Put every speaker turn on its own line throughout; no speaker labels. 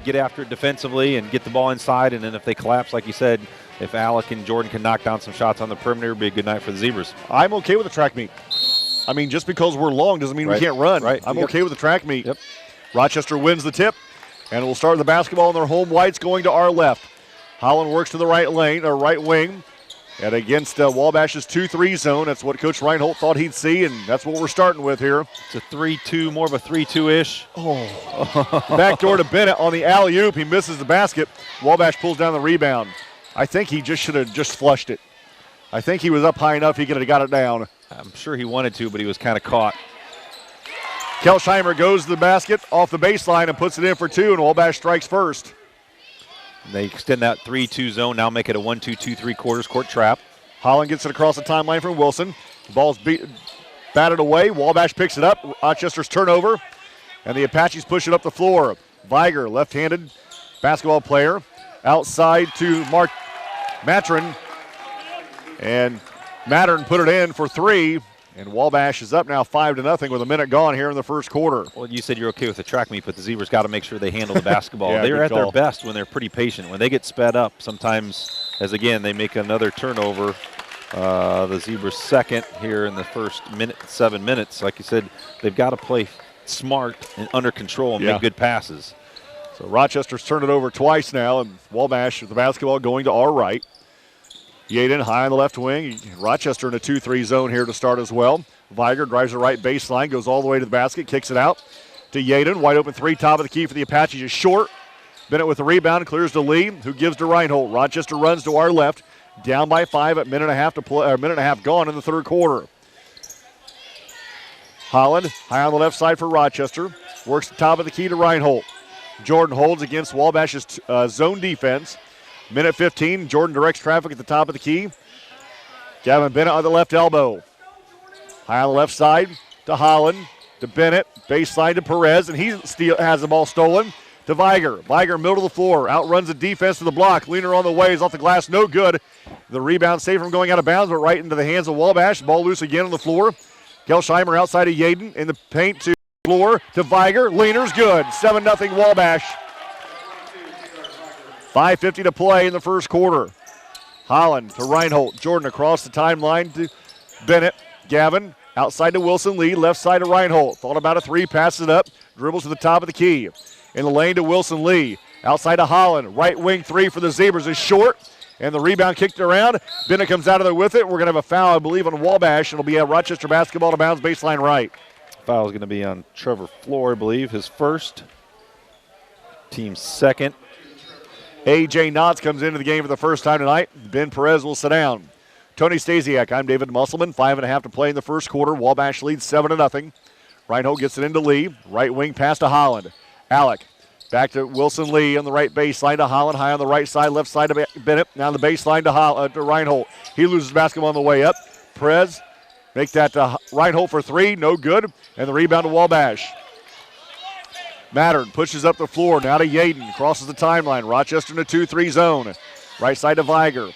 get after it defensively and get the ball inside, and then if they collapse, like you said, if Alec and Jordan can knock down some shots on the perimeter, it'd be a good night for the Zebras.
I'm okay with the track meet. I mean, just because we're long doesn't mean we can't run.
Right.
I'm okay with the track meet.
Yep.
Rochester wins the tip, and we'll start the basketball in their home whites going to our left. Holland works to the right lane, or right wing, and against Wabash's 2-3 zone. That's what Coach Reinhold thought he'd see, and that's what we're starting with here.
It's a 3-2, more of a 3-2-ish.
Oh. Backdoor to Bennett on the alley-oop. He misses the basket. Wabash pulls down the rebound. I think he just should have just flushed it. I think he was up high enough he could have got it down.
I'm sure he wanted to, but he was kind of caught.
Kelsheimer goes to the basket off the baseline and puts it in for two, and Wabash strikes first.
They extend that 3-2 zone, now make it a 1-2, 2-3 quarters court trap.
Holland gets it across the timeline from Wilson. The ball's batted away. Wabash picks it up. Rochester's turnover, and the Apaches push it up the floor. Viger, left-handed basketball player, outside to Mark Matron, and Mattern put it in for three, and Wabash is up now 5-0 with a minute gone here in the first quarter.
Well, you said you're okay with the track meet, but the Zebras got to make sure they handle the basketball.
Yeah,
they're at
call.
their best when they're pretty patient. When they get sped up, sometimes, as again, they make another turnover. The Zebras second here in the first 7 minutes. Like you said, they've got to play smart and under control and make good passes.
So Rochester's turned it over twice now, and Wabash with the basketball going to our right. Yaden high on the left wing. Rochester in a 2-3 zone here to start as well. Viger drives the right baseline, goes all the way to the basket, kicks it out to Yaden. Wide open three, top of the key for the Apaches is short. Bennett with the rebound, clears to Lee, who gives to Reinhold. Rochester runs to our left, down by 5 at minute and a half gone in the third quarter. Holland high on the left side for Rochester, works the top of the key to Reinhold. Jordan holds against Wabash's zone defense. Minute 15, Jordan directs traffic at the top of the key. Gavin Bennett on the left elbow. High on the left side to Holland, to Bennett, baseline to Perez, and he has the ball stolen to Viger. Viger, middle of the floor, outruns the defense to the block. Leaner on the way is off the glass, no good. The rebound saved from going out of bounds, but right into the hands of Wabash. Ball loose again on the floor. Kelsheimer outside of Yaden in the paint to floor to Viger. Leaner's good. 7-0 Wabash. 5:50 to play in the first quarter. Holland to Reinhold. Jordan across the timeline to Bennett. Gavin outside to Wilson Lee. Left side to Reinhold. Thought about a three. Passes it up. Dribbles to the top of the key. In the lane to Wilson Lee. Outside to Holland. Right wing three for the Zebras is short. And the rebound kicked around. Bennett comes out of there with it. We're going to have a foul, I believe, on Wabash. It'll be a Rochester basketball to bounds baseline right.
Foul is going to be on Trevor Floor, I believe. His first. Team's second.
A.J. Knotts comes into the game for the first time tonight. Ben Perez will sit down. Tony Stasiak, I'm David Musselman. 5.5 to play in the first quarter. Wabash leads 7-0. Reinhold gets it into Lee. Right wing pass to Holland. Alec back to Wilson Lee on the right baseline to Holland. High on the right side, left side to Bennett. Now on the baseline to Reinhold. He loses basketball on the way up. Perez make that to Reinhold for three. No good. And the rebound to Wabash. Mattern pushes up the floor, now to Yaden, crosses the timeline. Rochester in a 2-3 zone. Right side to Viger.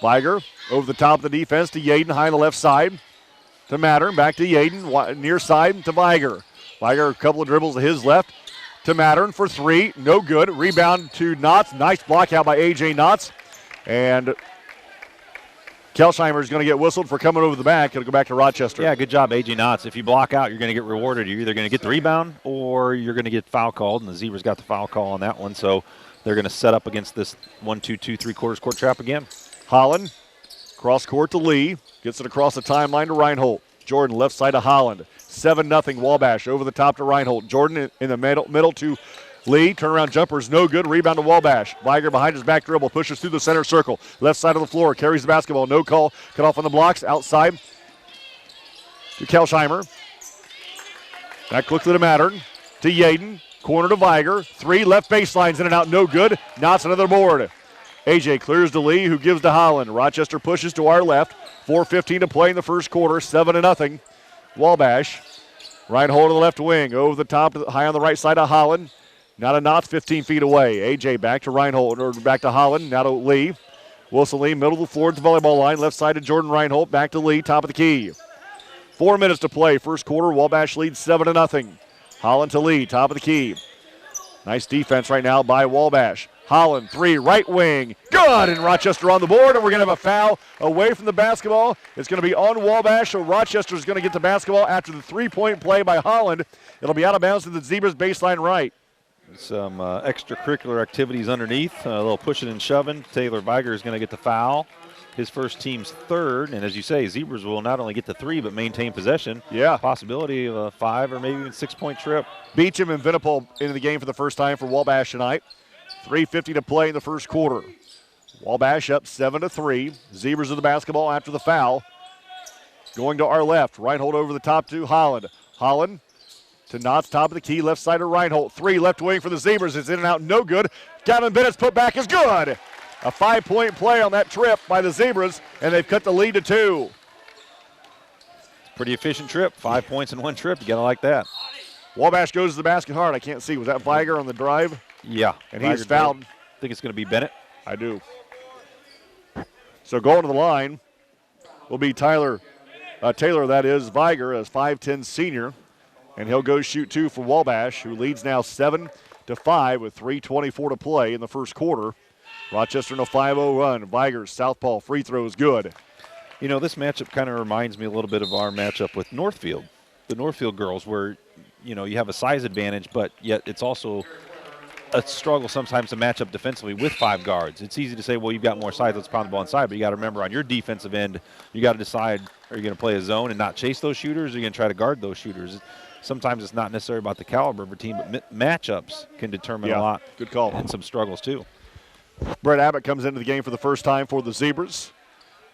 Viger over the top of the defense to Yaden, high on the left side. To Mattern, back to Yaden, near side to Viger. Viger, a couple of dribbles to his left. To Mattern for three, no good. Rebound to Knotts, nice block out by A.J. Knotts. And Kelsheimer is going to get whistled for coming over the back. It'll go back to Rochester.
Yeah, good job, A.J. Knotts. If you block out, you're going to get rewarded. You're either going to get the rebound or you're going to get foul called, and the Zebras got the foul call on that one, so they're going to set up against this 1-2, 2-3 quarters court trap again.
Holland, cross court to Lee, gets it across the timeline to Reinhold. Jordan, left side to Holland. 7-0 Wabash, over the top to Reinhold. Jordan in the middle to Lee, turnaround jumper is no good. Rebound to Wabash. Viger behind his back dribble, pushes through the center circle. Left side of the floor, carries the basketball. No call. Cut off on the blocks. Outside to Kelsheimer. Back quickly to Mattern. To Yaden. Corner to Viger. Three left baselines in and out. No good. Knotts another board. AJ clears to Lee, who gives to Holland. Rochester pushes to our left. 4:15 to play in the first quarter. 7-0. Wabash. Reinhold on the left wing. Over the top, high on the right side of Holland. Now to Knotts, 15 feet away. AJ back to Reinhold, or back to Holland. Now to Lee. Wilson Lee, middle of the floor at the volleyball line. Left side to Jordan Reinhold. Back to Lee, top of the key. 4 minutes to play. First quarter, Wabash leads 7-0. Holland to Lee, top of the key. Nice defense right now by Wabash. Holland, 3, right wing. Good, and Rochester on the board, and we're going to have a foul away from the basketball. It's going to be on Wabash, so Rochester's going to get the basketball after the three-point play by Holland. It'll be out of bounds to the Zebras baseline right.
Some extracurricular activities underneath, a little pushing and shoving. Taylor Viger is going to get the foul. His first team's third, and as you say, Zebras will not only get the 3 but maintain possession.
Yeah.
Possibility of a 5 or maybe even 6-point trip.
Beecham and Venipal into the game for the first time for Wabash tonight. 3:50 to play in the first quarter. Wabash up 7-3. Zebras of the basketball after the foul. Going to our left. Reinhold over the top to Holland. Holland to Knotts, top of the key, left side of Reinhold. 3, left wing for the Zebras. It's in and out, no good. Gavin Bennett's put back is good. A 5-point play on that trip by the Zebras, and they've cut the lead to 2.
Pretty efficient trip. 5 points in one trip. You got to like that.
Wabash goes to the basket hard. I can't see. Was that Viger on the drive?
Yeah.
And he's fouled.
I think it's going to be Bennett.
I do. So going to the line will be Taylor, that is, Viger, as 5'10 senior. And he'll go shoot 2 for Wabash, who leads now 7-5 with 3:24 to play in the first quarter. Rochester in a 5-0 run. Viger's southpaw free throw is good.
You know, this matchup kind of reminds me a little bit of our matchup with Northfield. The Northfield girls where, you know, you have a size advantage, but yet it's also a struggle sometimes to match up defensively with 5 guards. It's easy to say, well, you've got more size, let's pound the ball inside, but you got to remember on your defensive end, you got to decide, are you going to play a zone and not chase those shooters, or are you going to try to guard those shooters? Sometimes it's not necessarily about the caliber of a team, but matchups can determine a lot.
Good call.
And some struggles, too.
Brett Abbott comes into the game for the first time for the Zebras.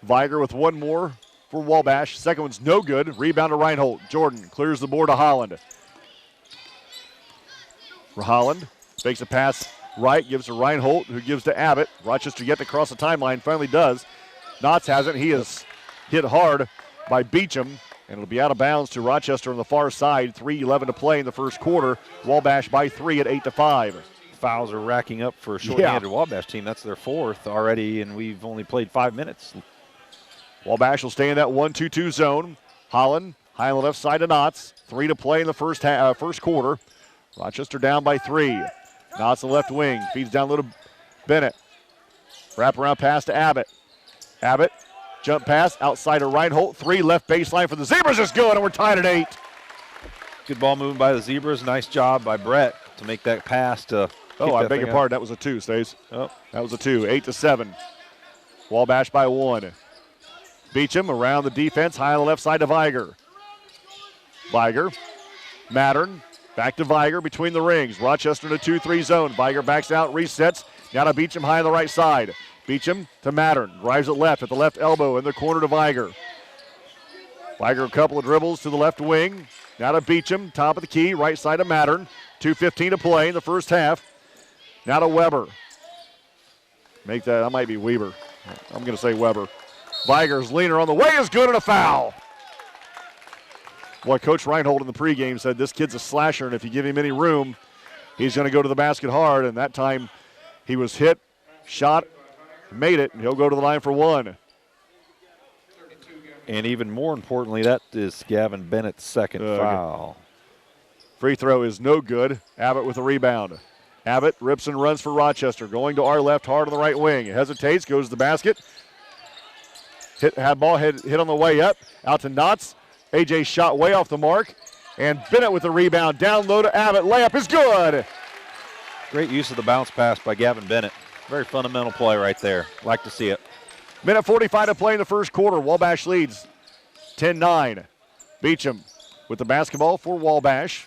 Viger with 1 more for Wabash. Second one's no good. Rebound to Reinhold. Jordan clears the board to Holland. Holland fakes a pass right, gives to Reinhold, who gives to Abbott. Rochester yet to cross the timeline, finally does. Knotts hasn't. He is hit hard by Beecham, and it'll be out of bounds to Rochester on the far side. 3:11 to play in the first quarter. Wabash by 3 at 8-5.
Fouls are racking up for a short-handed Wabash team. That's their 4th already, and we've only played 5 minutes.
Wabash will stay in that 1-2-2 zone. Holland, high on the left side to Knotts. 3 to play in the first quarter. Rochester down by 3. Knotts the left wing, feeds down low to Bennett. Wraparound pass to Abbott. Abbott, jump pass outside of Reinhold. 3 left baseline for the Zebras is good, and we're tied at 8.
Good ball movement by the Zebras. Nice job by Brett to make that pass to.
Oh, I beg your pardon. That was a 2, Stace.
Oh.
That was a 2. 8-7. Wabash by 1. Beecham around the defense, high on the left side to Viger. Viger, Mattern, back to Viger between the rings. Rochester in a 2-3 zone. Viger backs out, resets. Now to Beecham high on the right side. Beecham to Mattern. Drives it left at the left elbow in the corner to Viger. Viger a couple of dribbles to the left wing. Now to Beecham, top of the key, right side of Mattern. 2:15 to play in the first half. Now to Weber. Make that might be Weber. I'm going to say Weber. Viger's leaner on the way is good, and a foul. Boy, Coach Reinhold in the pregame said this kid's a slasher, and if you give him any room, he's going to go to the basket hard. And that time he was hit, shot, made it, and he'll go to the line for 1.
And even more importantly, that is Gavin Bennett's second foul.
Free throw is no good. Abbott with a rebound. Abbott rips and runs for Rochester. Going to our left, hard on the right wing. Hesitates, goes to the basket. Ball hit on the way up. Out to Knotts. AJ shot way off the mark. And Bennett with the rebound. Down low to Abbott. Layup is good.
Great use of the bounce pass by Gavin Bennett. Very fundamental play right there. Like to see it.
Minute 45 to play in the first quarter. Wabash leads 10-9. Beecham with the basketball for Wabash.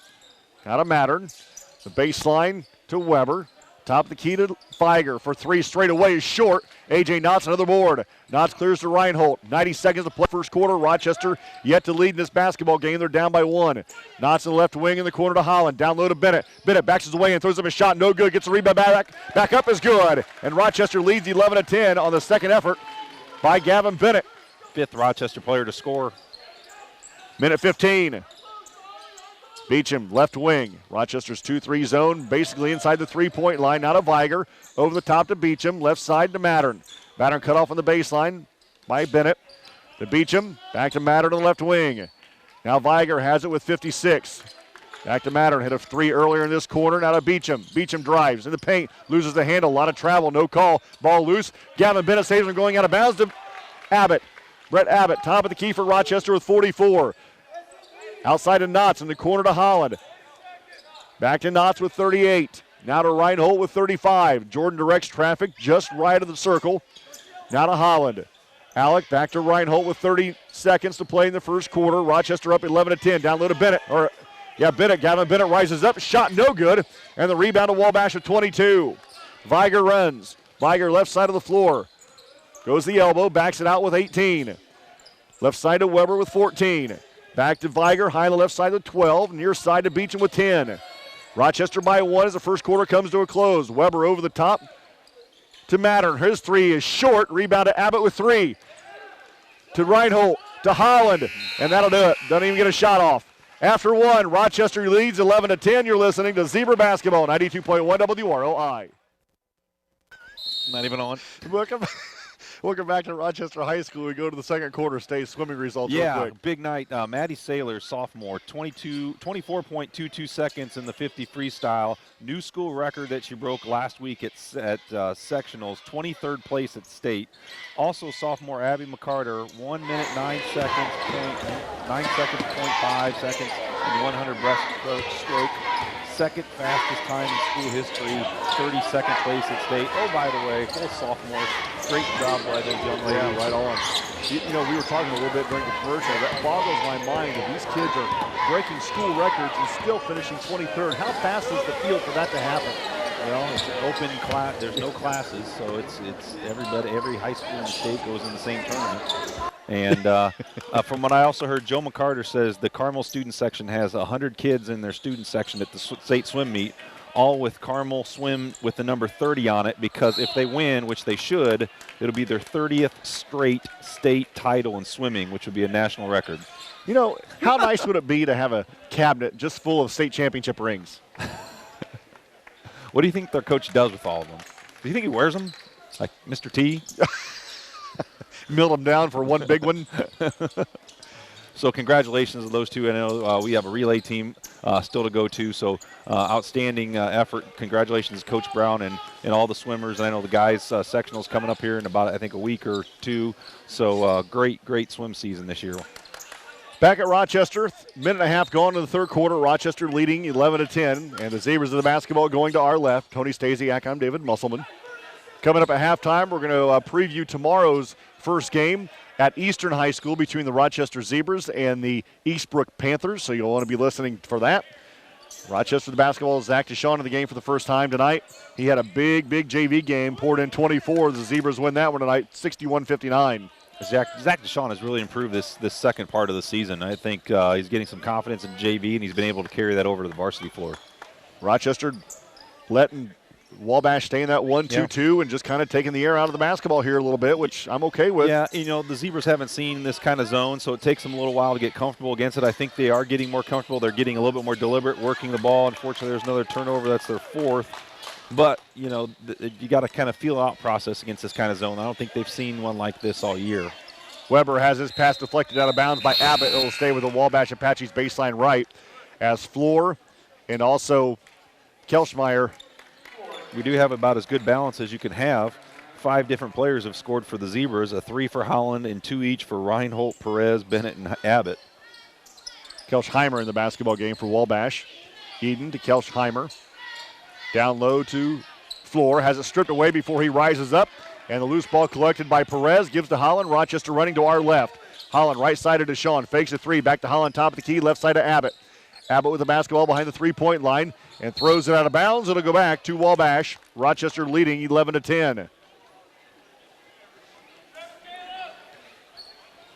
Out of Mattern. The baseline to Weber. Top of the key to Viger for 3 straight away is short. A.J. Knotts another board. Knotts clears to Reinhold. 90 seconds to play first quarter. Rochester yet to lead in this basketball game. They're down by 1. Knotts in the left wing in the corner to Holland. Down low to Bennett. Bennett backs his way and throws up a shot. No good. Gets the rebound back up is good. And Rochester leads 11-10 on the second effort by Gavin Bennett.
5th Rochester player to score.
Minute 15. Beecham, left wing. Rochester's 2-3 zone, basically inside the three-point line. Now to Viger. Over the top to Beecham. Left side to Mattern. Mattern cut off on the baseline by Bennett. To Beecham. Back to Mattern on the left wing. Now Viger has it with 56. Back to Mattern, hit a three earlier in this corner, now to Beecham. Beecham drives in the paint, loses the handle, a lot of travel, no call. Ball loose, Gavin Bennett saves him going out of bounds to Abbott. Brett Abbott, top of the key for Rochester with 44. Outside to Knotts in the corner to Holland. Back to Knotts with 38. Now to Reinhold with 35. Jordan directs traffic just right of the circle. Now to Holland. Alec back to Reinhold with 30 seconds to play in the first quarter. Rochester up 11-10. Down low to Bennett. Bennett. Gavin Bennett rises up. Shot no good. And the rebound to Wabash at 22. Viger runs. Viger left side of the floor. Goes the elbow. Backs it out with 18. Left side to Weber with 14. Back to Viger. High on the left side with 12. Near side to Beecham with 10. Rochester by 1 as the first quarter comes to a close. Weber over the top to Mattern. His three is short. Rebound to Abbott with 3. To Reinhold, to Holland, and that'll do it. Doesn't even get a shot off. After 1, Rochester leads 11-10. You're listening to Zebra Basketball, 92.1 WROI.
Not even on.
Welcome back to Rochester High School. We go to the second quarter state swimming results real quick.
Big night. Maddie Saylor, sophomore, 24.22 seconds in the 50 freestyle. New school record that she broke last week at sectionals, 23rd place at state. Also sophomore Abby McCarter, 1 minute 9 seconds, 0.5 seconds in the 100 breaststroke. Second fastest time in school history, 32nd place at state. Oh, by the way, full sophomore. Great job by those young ladies.
Yeah, right on. We were talking a little bit during the commercial. That boggles my mind that these kids are breaking school records and still finishing 23rd. How fast is the field for that to happen?
Well, it's an open class. There's no classes, so it's everybody. Every high school in the state goes in the same tournament. And from what I also heard, Joe McCarter says the Carmel student section has 100 kids in their student section at the state swim meet, all with Carmel swim with the number 30 on it, because if they win, which they should, it'll be their 30th straight state title in swimming, which would be a national record.
You know, how nice would it be to have a cabinet just full of state championship rings?
What do you think their coach does with all of them? Do you think he wears them? Like Mr. T?
Mill them down for one big one.
So congratulations to those two. I know we have a relay team still to go to, so outstanding effort. Congratulations to Coach Brown and all the swimmers. And I know the guys' sectionals coming up here in about, I think, a week or two. So great swim season this year.
Back at Rochester, minute and a half gone in the third quarter. Rochester leading 11-10, and the Zebras of the basketball going to our left. Tony Stasiak, I'm David Musselman. Coming up at halftime, we're going to preview tomorrow's first game at Eastern High School between the Rochester Zebras and the Eastbrook Panthers, so you'll want to be listening for that. Rochester the basketball, Zach DeShawn in the game for the first time tonight. He had a big JV game, poured in 24. The Zebras win that one tonight, 61-59.
Zach DeShawn has really improved this second part of the season. I think he's getting some confidence in JV, and he's been able to carry that over to the varsity floor.
Rochester letting Wabash stay in that 1-2-2 and just kind of taking the air out of the basketball here a little bit, which I'm okay with.
Yeah, the Zebras haven't seen this kind of zone, so it takes them a little while to get comfortable against it. I think they are getting more comfortable. They're getting a little bit more deliberate, working the ball. Unfortunately, there's another turnover. That's their fourth. But, you got to kind of feel out process against this kind of zone. I don't think they've seen one like this all year.
Weber has his pass deflected out of bounds by Abbott. It will stay with the Wabash Apaches baseline right as Floor and also Kelschmeyer.
We do have about as good balance as you can have. 5 different players have scored for the Zebras, a 3 for Holland and 2 each for Reinhold, Perez, Bennett, and Abbott.
Kelschheimer in the basketball game for Wabash. Eden to Kelschheimer. Down low to Floor. Has it stripped away before he rises up. And the loose ball collected by Perez. Gives to Holland. Rochester running to our left. Holland right side to Deshawn. Fakes a 3. Back to Holland, top of the key. Left side to Abbott. Abbott with the basketball behind the three-point line and throws it out of bounds. It'll go back to Wabash. Rochester leading 11-10.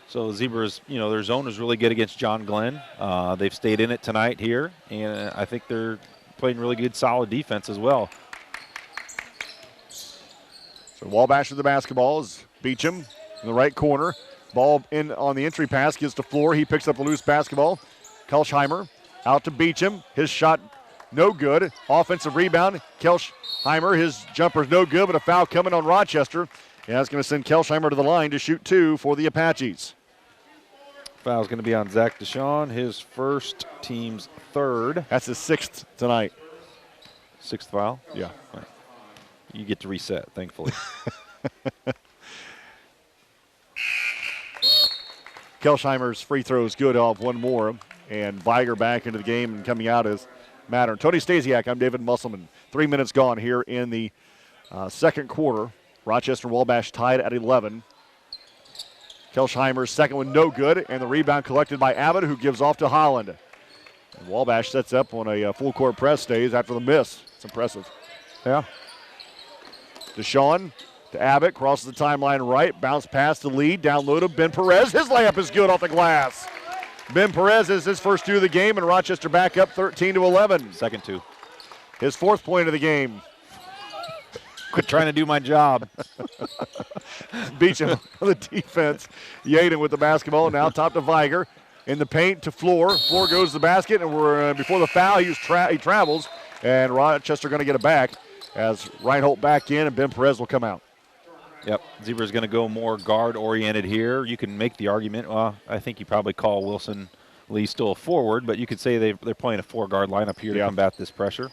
So the Zebras, their zone is really good against John Glenn. They've stayed in it tonight here, and I think they're playing really good, solid defense as well.
So Wabash with the basketball is Beecham in the right corner. Ball in on the entry pass, gives to Floor. He picks up the loose basketball. Kelschheimer out to Beecham. His shot no good. Offensive rebound. Kelschheimer, his jumper's no good, but a foul coming on Rochester. And that's going to send Kelschheimer to the line to shoot 2 for the Apaches.
Foul is going to be on Zach Deshawn, his first, team's third.
That's his 6th tonight.
6th foul?
Yeah.
Right. You get to reset, thankfully.
Kelsheimer's free throw is good off one more. And Viger back into the game and coming out is Mattern. Tony Stasiak, I'm David Musselman. 3 minutes gone here in the second quarter. Rochester Wabash tied at 11. Kelsheimer's second one no good, and the rebound collected by Abbott, who gives off to Holland. And Wabash sets up on a full court press, stays after the miss. It's impressive.
Yeah.
Deshawn to Abbott, crosses the timeline right, bounce pass to lead, down low to Ben Perez. His layup is good off the glass. Ben Perez is his first 2 of the game, and Rochester back up 13-11.
Second 2.
His 4th point of the game.
Quit trying to do my job.
Beach him on the defense. Yaden with the basketball, now top to Viger. In the paint to Floor. Floor goes to the basket, and we're before the foul, he travels, and Rochester going to get it back as Reinhold back in, and Ben Perez will come out.
Yep, Zebra's going to go more guard-oriented here. You can make the argument, I think you probably call Wilson Lee still a forward, but you could say they're playing a 4-guard lineup here to combat this pressure.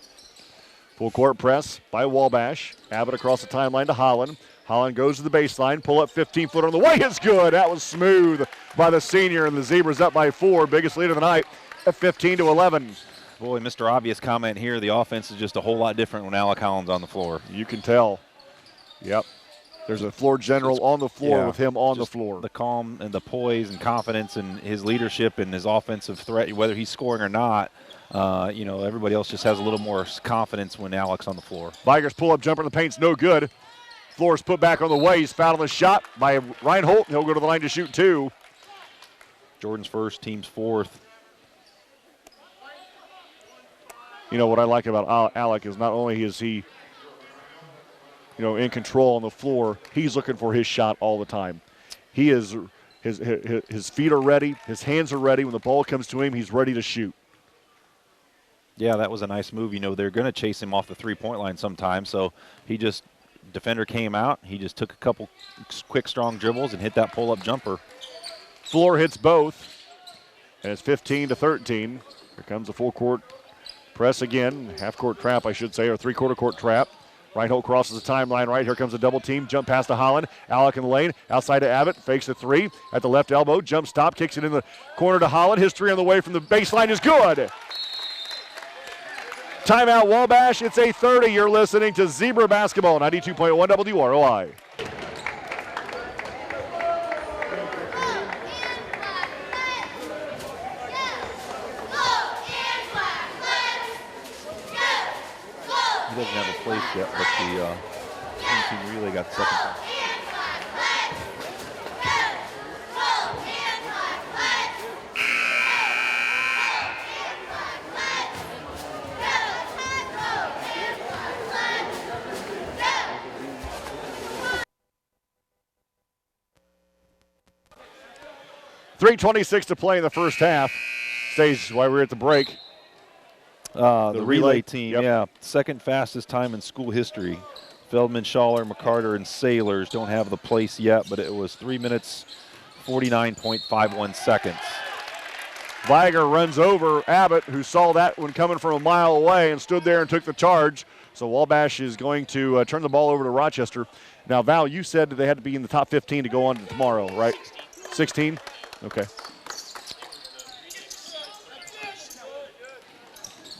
Full court press by Wabash. Abbott across the timeline to Holland. Holland goes to the baseline. Pull up 15-footer on the way is good. That was smooth by the senior, and the Zebras up by 4. Biggest lead of the night at 15-11.
Boy, Mr. Obvious comment here. The offense is just a whole lot different when Alec Holland's on the floor.
You can tell. Yep. There's a floor general on the floor with him on the floor.
The calm and the poise and confidence and his leadership and his offensive threat, whether he's scoring or not, everybody else just has a little more confidence when Alec's on the floor.
Viger's pull-up jumper in the paint's no good. Floor's put back on the way. He's fouled on the shot by Reinhold. He'll go to the line to shoot 2.
Jordan's first, team's 4th.
You know, what I like about Alec is not only is he, in control on the floor, he's looking for his shot all the time. He is, his feet are ready, his hands are ready. When the ball comes to him, he's ready to shoot.
Yeah, that was a nice move. They're going to chase him off the three-point line sometimes, so defender came out. He just took a couple quick, strong dribbles and hit that pull-up jumper.
Floor hits both, and it's 15-13. Here comes the full court press again. Half-court trap, I should say, or three-quarter court trap. Reinhold crosses the timeline right. Here comes a double team. Jump pass to Holland. Alec in the lane. Outside to Abbott. Fakes a 3 at the left elbow. Jump stop. Kicks it in the corner to Holland. His 3 on the way from the baseline is good. Timeout Wabash. It's 8:30. You're listening to Zebra Basketball, 92.1 WROI.
He doesn't have a place yet, but the team relay got second.
3:26 to play in the first half. Stays while we're at the break.
The relay team, second fastest time in school history. Feldman, Schaller, McCarter, and Sailors don't have the place yet, but it was 3 minutes, 49.51 seconds.
Viger runs over Abbott, who saw that one coming from a mile away and stood there and took the charge. So Wabash is going to turn the ball over to Rochester. Now, Val, you said they had to be in the top 15 to go on to tomorrow, right? 16? Okay.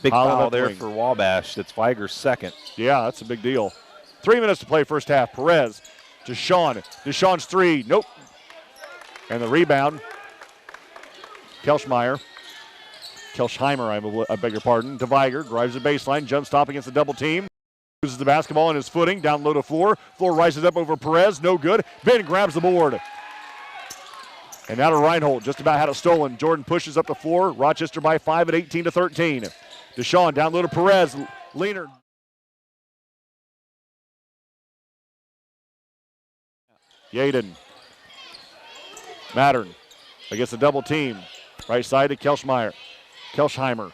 Big foul there for Wabash. That's Viger's second.
Yeah, that's a big deal. 3 minutes to play first half. Perez to Deshawn. Deshawn's 3. Nope. And the rebound. Kelsheimer, I beg your pardon. To Viger. Drives the baseline. Jump stop against the double team. Loses the basketball on his footing. Down low to Floor. Floor rises up over Perez. No good. Ben grabs the board. And now to Reinhold. Just about had it stolen. Jordan pushes up the floor. Rochester by 5 at 18-13. Deshawn down low to Perez. Leaner. Yaden. Mattern against the double team. Right side to Kelsheimer.
Why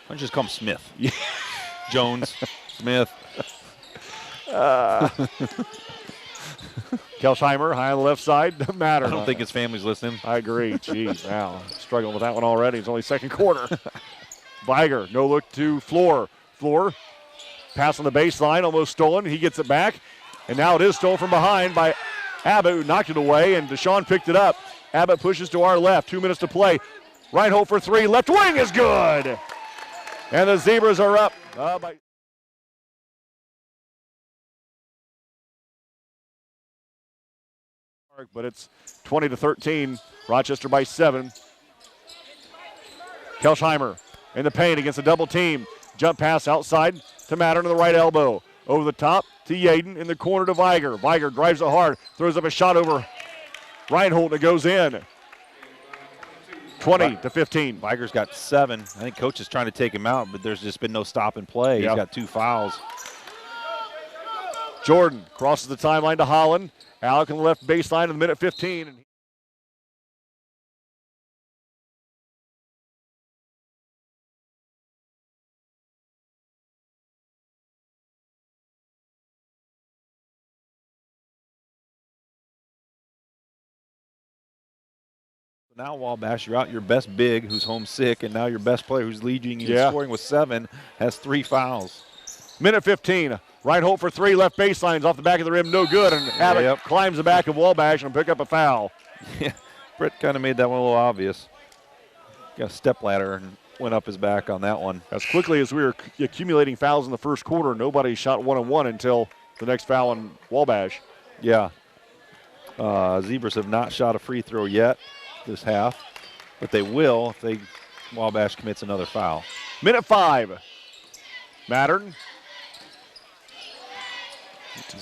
don't you just call him Smith? Jones, Smith.
Kelsheimer high on the left side. Matter.
I don't think his family's listening.
I agree. Jeez, wow. Struggling with that one already. It's only second quarter. Viger, no look to Floor. Floor, pass on the baseline, almost stolen. He gets it back. And now it is stolen from behind by Abbott, who knocked it away, and Deshaun picked it up. Abbott pushes to our left. 2 minutes to play. Reinhold for three. Left wing is good. And the Zebras are up by but it's 20-13. Rochester by 7. Kelsheimer in the paint against a double team. Jump pass outside to Mattern to the right elbow. Over the top to Yaden in the corner to Viger. Viger drives it hard, throws up a shot over Reinhold and it goes in. 20-15.
Viger's got 7. I think coach is trying to take him out, but there's just been no stop and play.
Yep.
He's got 2 fouls.
Jordan crosses the timeline to Holland. Alec on the left baseline in the minute 15.
Now Wabash, you're out your best big who's homesick, and now your best player who's leading you in scoring with 7 has 3 fouls.
Minute 15. Reinhold for 3, left baseline's off the back of the rim, no good, and Abbott climbs the back of Wabash and pick up a foul.
Yeah, Britt kind of made that one a little obvious. Got a step ladder and went up his back on that one.
As quickly as we were accumulating fouls in the first quarter, nobody shot 1-on-1 until the next foul on Wabash.
Yeah. Zebras have not shot a free throw yet this half, but they will if Wabash commits another foul.
Minute 5. Mattern.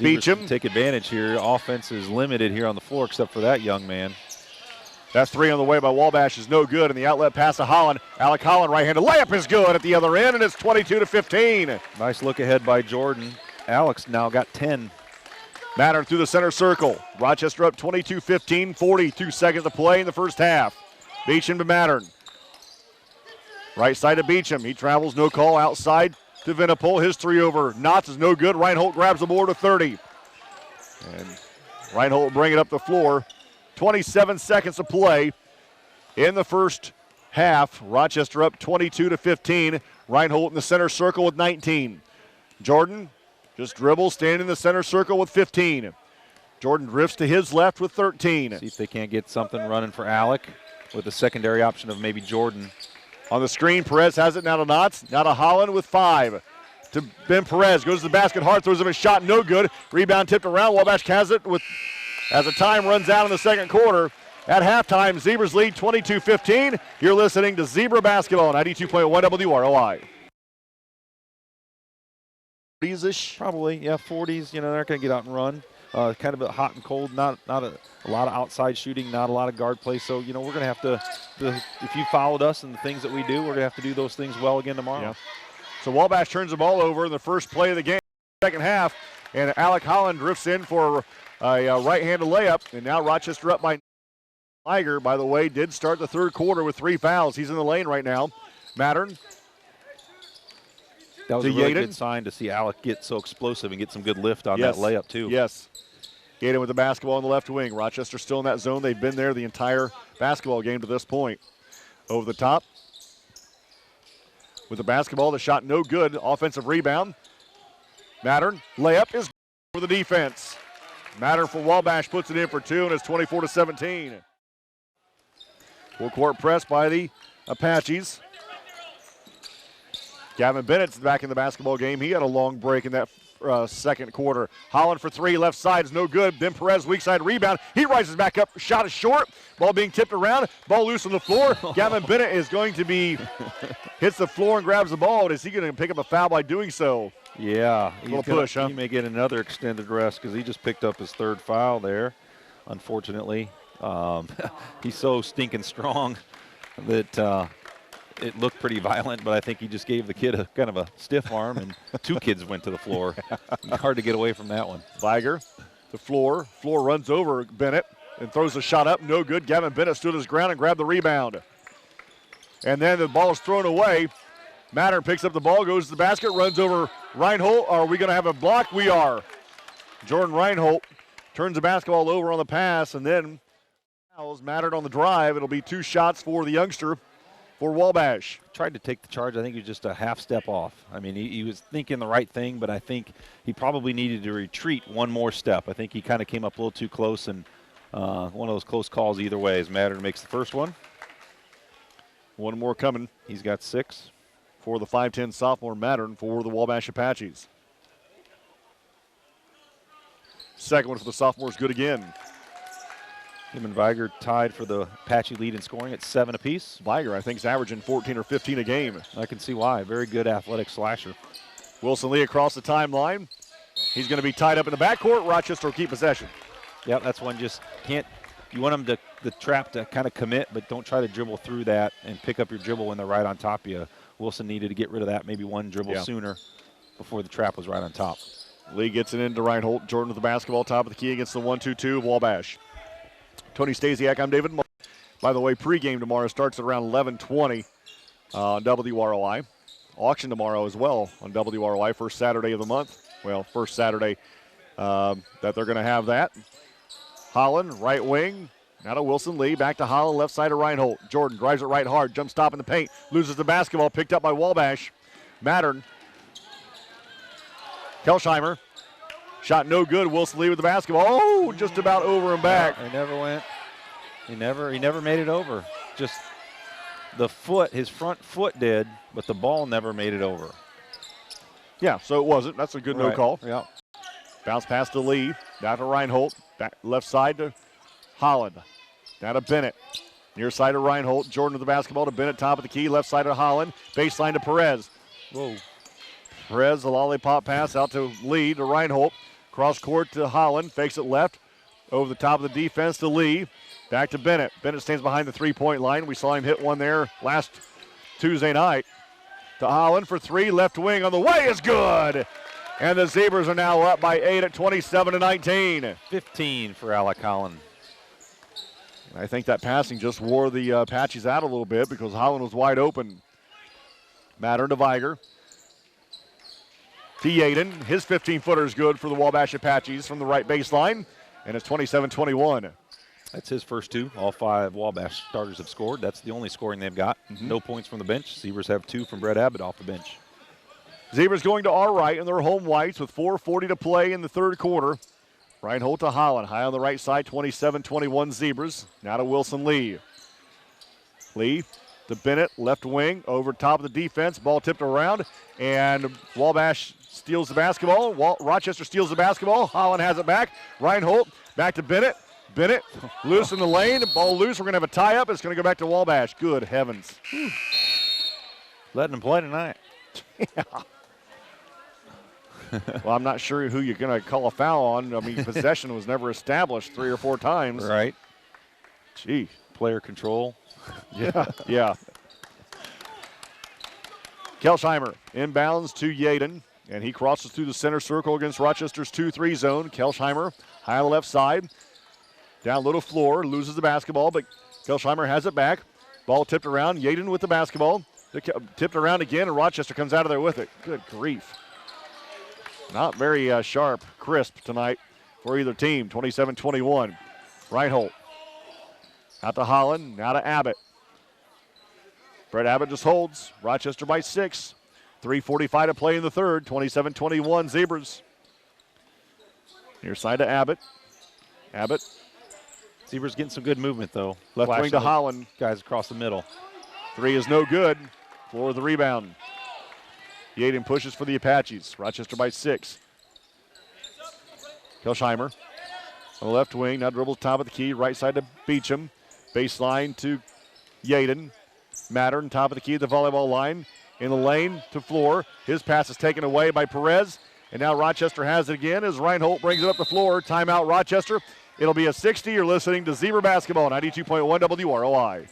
Beecham.
Take advantage here. Offense is limited here on the floor except for that young man.
That 3 on the way by Wabash is no good, and the outlet pass to Holland. Alec Holland right-handed layup is good at the other end, and it's 22-15.
Nice look ahead by Jordan. Alex now got 10.
Mattern through the center circle. Rochester up 22-15, 42 seconds to play in the first half. Beecham to Mattern. Right side to Beecham. He travels, no call, outside to Venipol. His 3 over Knotts is no good. Reinhold grabs the board to 30. And Reinhold will bring it up the floor. 27 seconds to play in the first half. Rochester up 22-15. Reinhold in the center circle with 19. Jordan just dribbles, standing in the center circle with 15. Jordan drifts to his left with 13.
See if they can't get something running for Alec with the secondary option of maybe Jordan.
On the screen, Perez has it now to Knotts. Now to Holland with 5. To Ben Perez, goes to the basket hard, throws him a shot, no good. Rebound tipped around. Wabash has it as the time runs out in the second quarter. At halftime, Zebras lead 22-15. You're listening to Zebra Basketball, 92.1 WROI. 40s-ish?
Probably, yeah, 40s. You know, they're not going to get out and run. Kind of a hot and cold, not a lot of outside shooting, not a lot of guard play. So, you know, we're going to have to, if you followed us and the things that we do, we're going to have to do those things well again tomorrow.
Yeah. So Wabash turns the ball over in the first play of the game, second half, and Alec Holland drifts in for a right-handed layup, and now Rochester up by Liger, by the way, did start the third quarter with 3 fouls. He's in the lane right now. Mattern.
That was a really good sign to see Alec get so explosive and get some good lift on that layup, too.
Yes. Yaden with the basketball on the left wing. Rochester still in that zone. They've been there the entire basketball game to this point. Over the top. With the basketball, the shot no good. Offensive rebound. Mattern, layup is for the defense. Mattern for Wabash puts it in for 2, and it's 24-17. Full court press by the Apaches. Gavin Bennett's back in the basketball game. He had a long break in that second quarter. Holland for 3, left side is no good. Ben Perez, weak side rebound. He rises back up, shot is short. Ball being tipped around, ball loose on the floor. Gavin Bennett is going to hits the floor and grabs the ball. Is he going to pick up a foul by doing so?
Yeah.
A little push, huh?
He may get another extended rest because he just picked up his 3rd foul there, unfortunately. He's so stinking strong that it looked pretty violent, but I think he just gave the kid a kind of a stiff arm, and 2 kids went to the floor. Hard to get away from that one.
Viger, the floor. Floor runs over Bennett and throws a shot up. No good. Gavin Bennett stood his ground and grabbed the rebound. And then the ball is thrown away. Mattern picks up the ball, goes to the basket, runs over Reinhold. Are we going to have a block? We are. Jordan Reinhold turns the basketball over on the pass, and then fouls. Mattered on the drive. It'll be 2 shots for the youngster for Wabash.
Tried to take the charge. I think he was just a half step off. I mean, he was thinking the right thing, but I think he probably needed to retreat one more step. I think he kind of came up a little too close, and one of those close calls either way as Mattern makes the first one.
One more coming.
He's got 6.
For the 5'10 sophomore Mattern for the Wabash Apaches. Second one for the sophomores, good again.
Him and Viger tied for the Apache lead in scoring at 7 apiece.
Viger, I think, is averaging 14 or 15 a game.
I can see why. Very good athletic slasher.
Wilson Lee across the timeline. He's going to be tied up in the backcourt. Rochester will keep possession.
Yep, that's one just can't. You want them to the trap to kind of commit, but don't try to dribble through that and pick up your dribble when they're right on top of you. Wilson needed to get rid of that maybe one dribble sooner before the trap was right on top.
Lee gets it into Reinhold. Jordan with the basketball, top of the key against the 1-2-2 of Wabash. Tony Stasiak, I'm David. By the way, pregame tomorrow starts at around 11:20 on WROI. Auction tomorrow as well on WROI, first Saturday of the month. Well, first Saturday that they're going to have that. Holland, right wing. Now to Wilson Lee, back to Holland, left side of Reinhold. Jordan drives it right hard, jump stop in the paint, loses the basketball, picked up by Wabash. Mattern. Kelsheimer. Shot no good. Wilson Lee with the basketball. Oh, just about over and back.
He never went. He never made it over. Just the foot, his front foot did, but the ball never made it over.
Yeah, so it wasn't. That's a good no call.
Yeah.
Bounce pass to Lee. Down to Reinhold. Back left side to Holland. Down to Bennett. Near side of Reinhold. Jordan with the basketball to Bennett, top of the key. Left side of Holland. Baseline to Perez.
Whoa.
Perez, the lollipop pass out to Lee to Reinhold. Cross court to Holland. Fakes it left. Over the top of the defense to Lee. Back to Bennett. Bennett stands behind the three-point line. We saw him hit one there last Tuesday night. To Holland for 3. Left wing on the way is good. And the Zebras are now up by 8 at 27-19.
15 for Alec Holland.
I think that passing just wore the Apaches out a little bit because Holland was wide open. Mattern to Viger. To Yaden. His 15-footer is good for the Wabash Apaches from the right baseline. And it's 27-21.
That's his first 2. All 5 Wabash starters have scored. That's the only scoring they've got. No points from the bench. Zebras have 2 from Brett Abbott off the bench.
Zebras going to our right in their home whites with 4:40 to play in the third quarter. Reinhold to Holland. High on the right side, 27-21 Zebras. Now to Wilson Lee. Lee to Bennett, left wing, over top of the defense. Ball tipped around, and Wabash steals the basketball. Rochester steals the basketball. Holland has it back. Reinhold back to Bennett. Bennett loose in the lane. Ball loose. We're going to have a tie-up. It's going to go back to Wabash. Good heavens.
Letting them play tonight.
Yeah. Well, I'm not sure who you're going to call a foul on. I mean, possession was never established 3 or 4 times.
Right.
Gee.
Player control.
Yeah. Kelsheimer inbounds to Yaden, and he crosses through the center circle against Rochester's 2-3 zone. Kelsheimer high on the left side. Down low to floor, loses the basketball, but Kelsheimer has it back. Ball tipped around. Yaden with the basketball. Tipped around again, and Rochester comes out of there with it. Good grief. Not very sharp, crisp tonight for either team. 27-21. Reinhold. Out to Holland, now to Abbott. Brett Abbott just holds. Rochester by 6. 3:45 to play in the third. 27-21 Zebras. Near side to Abbott. Abbott.
Zebras getting some good movement, though.
Left wing to Holland.
Guys across the middle. 3
is no good. For the rebound. Yaden pushes for the Apaches. Rochester by 6. Kelsheimer on the left wing. Now dribbles top of the key. Right side to Beecham. Baseline to Yaden. Mattern top of the key at the volleyball line. In the lane to floor. His pass is taken away by Perez. And now Rochester has it again as Reinhold brings it up the floor. Timeout Rochester. It'll be a 60. You're listening to Zebra Basketball, 92.1 WROI.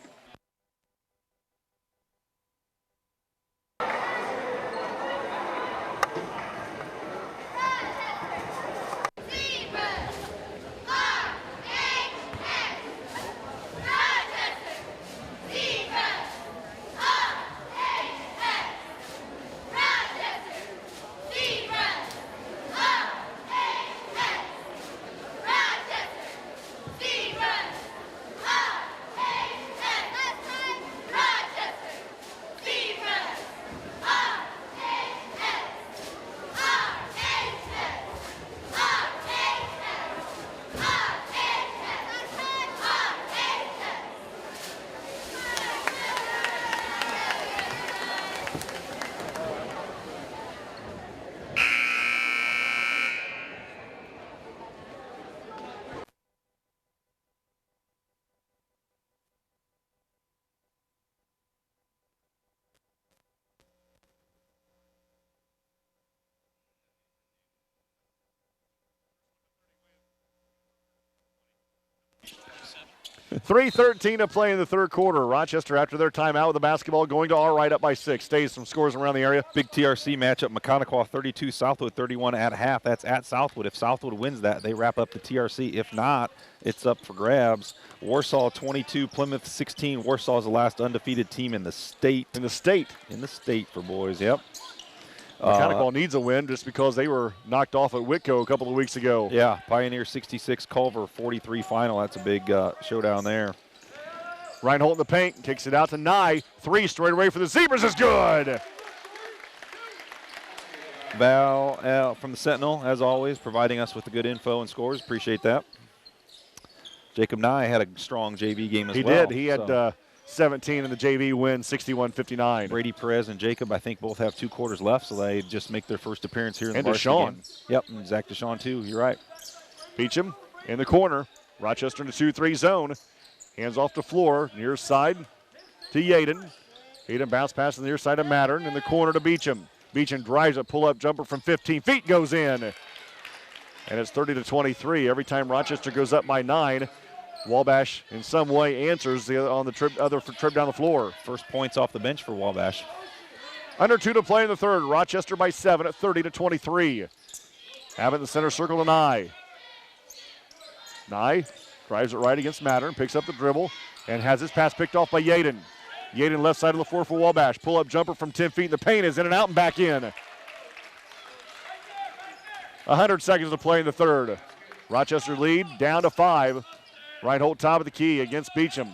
3:13 to play in the third quarter. Rochester, after their timeout with the basketball, going to all right, up by 6. Stays some scores around the area.
Big TRC matchup, Mechanical 32, Southwood 31 at half. That's at Southwood. If Southwood wins that, they wrap up the TRC. If not, it's up for grabs. Warsaw 22, Plymouth 16. Warsaw is the last undefeated team in the state.
In the state.
In the state for boys, yep.
Mechanical needs a win just because they were knocked off at Whitco a couple of weeks ago.
Yeah, Pioneer 66, Culver 43 final. That's a big showdown there.
Reinhold in the paint, kicks it out to Nye. 3 straight away for the Zebras is good.
Val from the Sentinel, as always, providing us with the good info and scores. Appreciate that. Jacob Nye had a strong JV game as well.
He did. He had 17 in the JV win, 61-59.
Brady Perez and Jacob, I think, both have 2 quarters left, so they just make their first appearance here in the
varsity
varsity
game.
Yep, and Zach Deshawn too. You're right.
Beecham in the corner. Rochester in the 2-3 zone. Hands off to Floor, near side to Yaden. Yaden bounce pass on the near side of Mattern, in the corner to Beecham. Beecham drives a pull-up jumper from 15 feet, goes in. And it's 30-23. Every time Rochester goes up by 9, Wabash in some way answers on the trip down the floor.
First points off the bench for Wabash.
Under 2 to play in the third. Rochester by 7 at 30-23. Have it in the center circle to Nye. Nye drives it right against Mattern, picks up the dribble, and has his pass picked off by Yaden. Yaden left side of the floor for Wabash. Pull-up jumper from 10 feet in the paint is in and out and back in. 100 seconds to play in the third. Rochester lead down to 5. Reinhold top of the key against Beecham.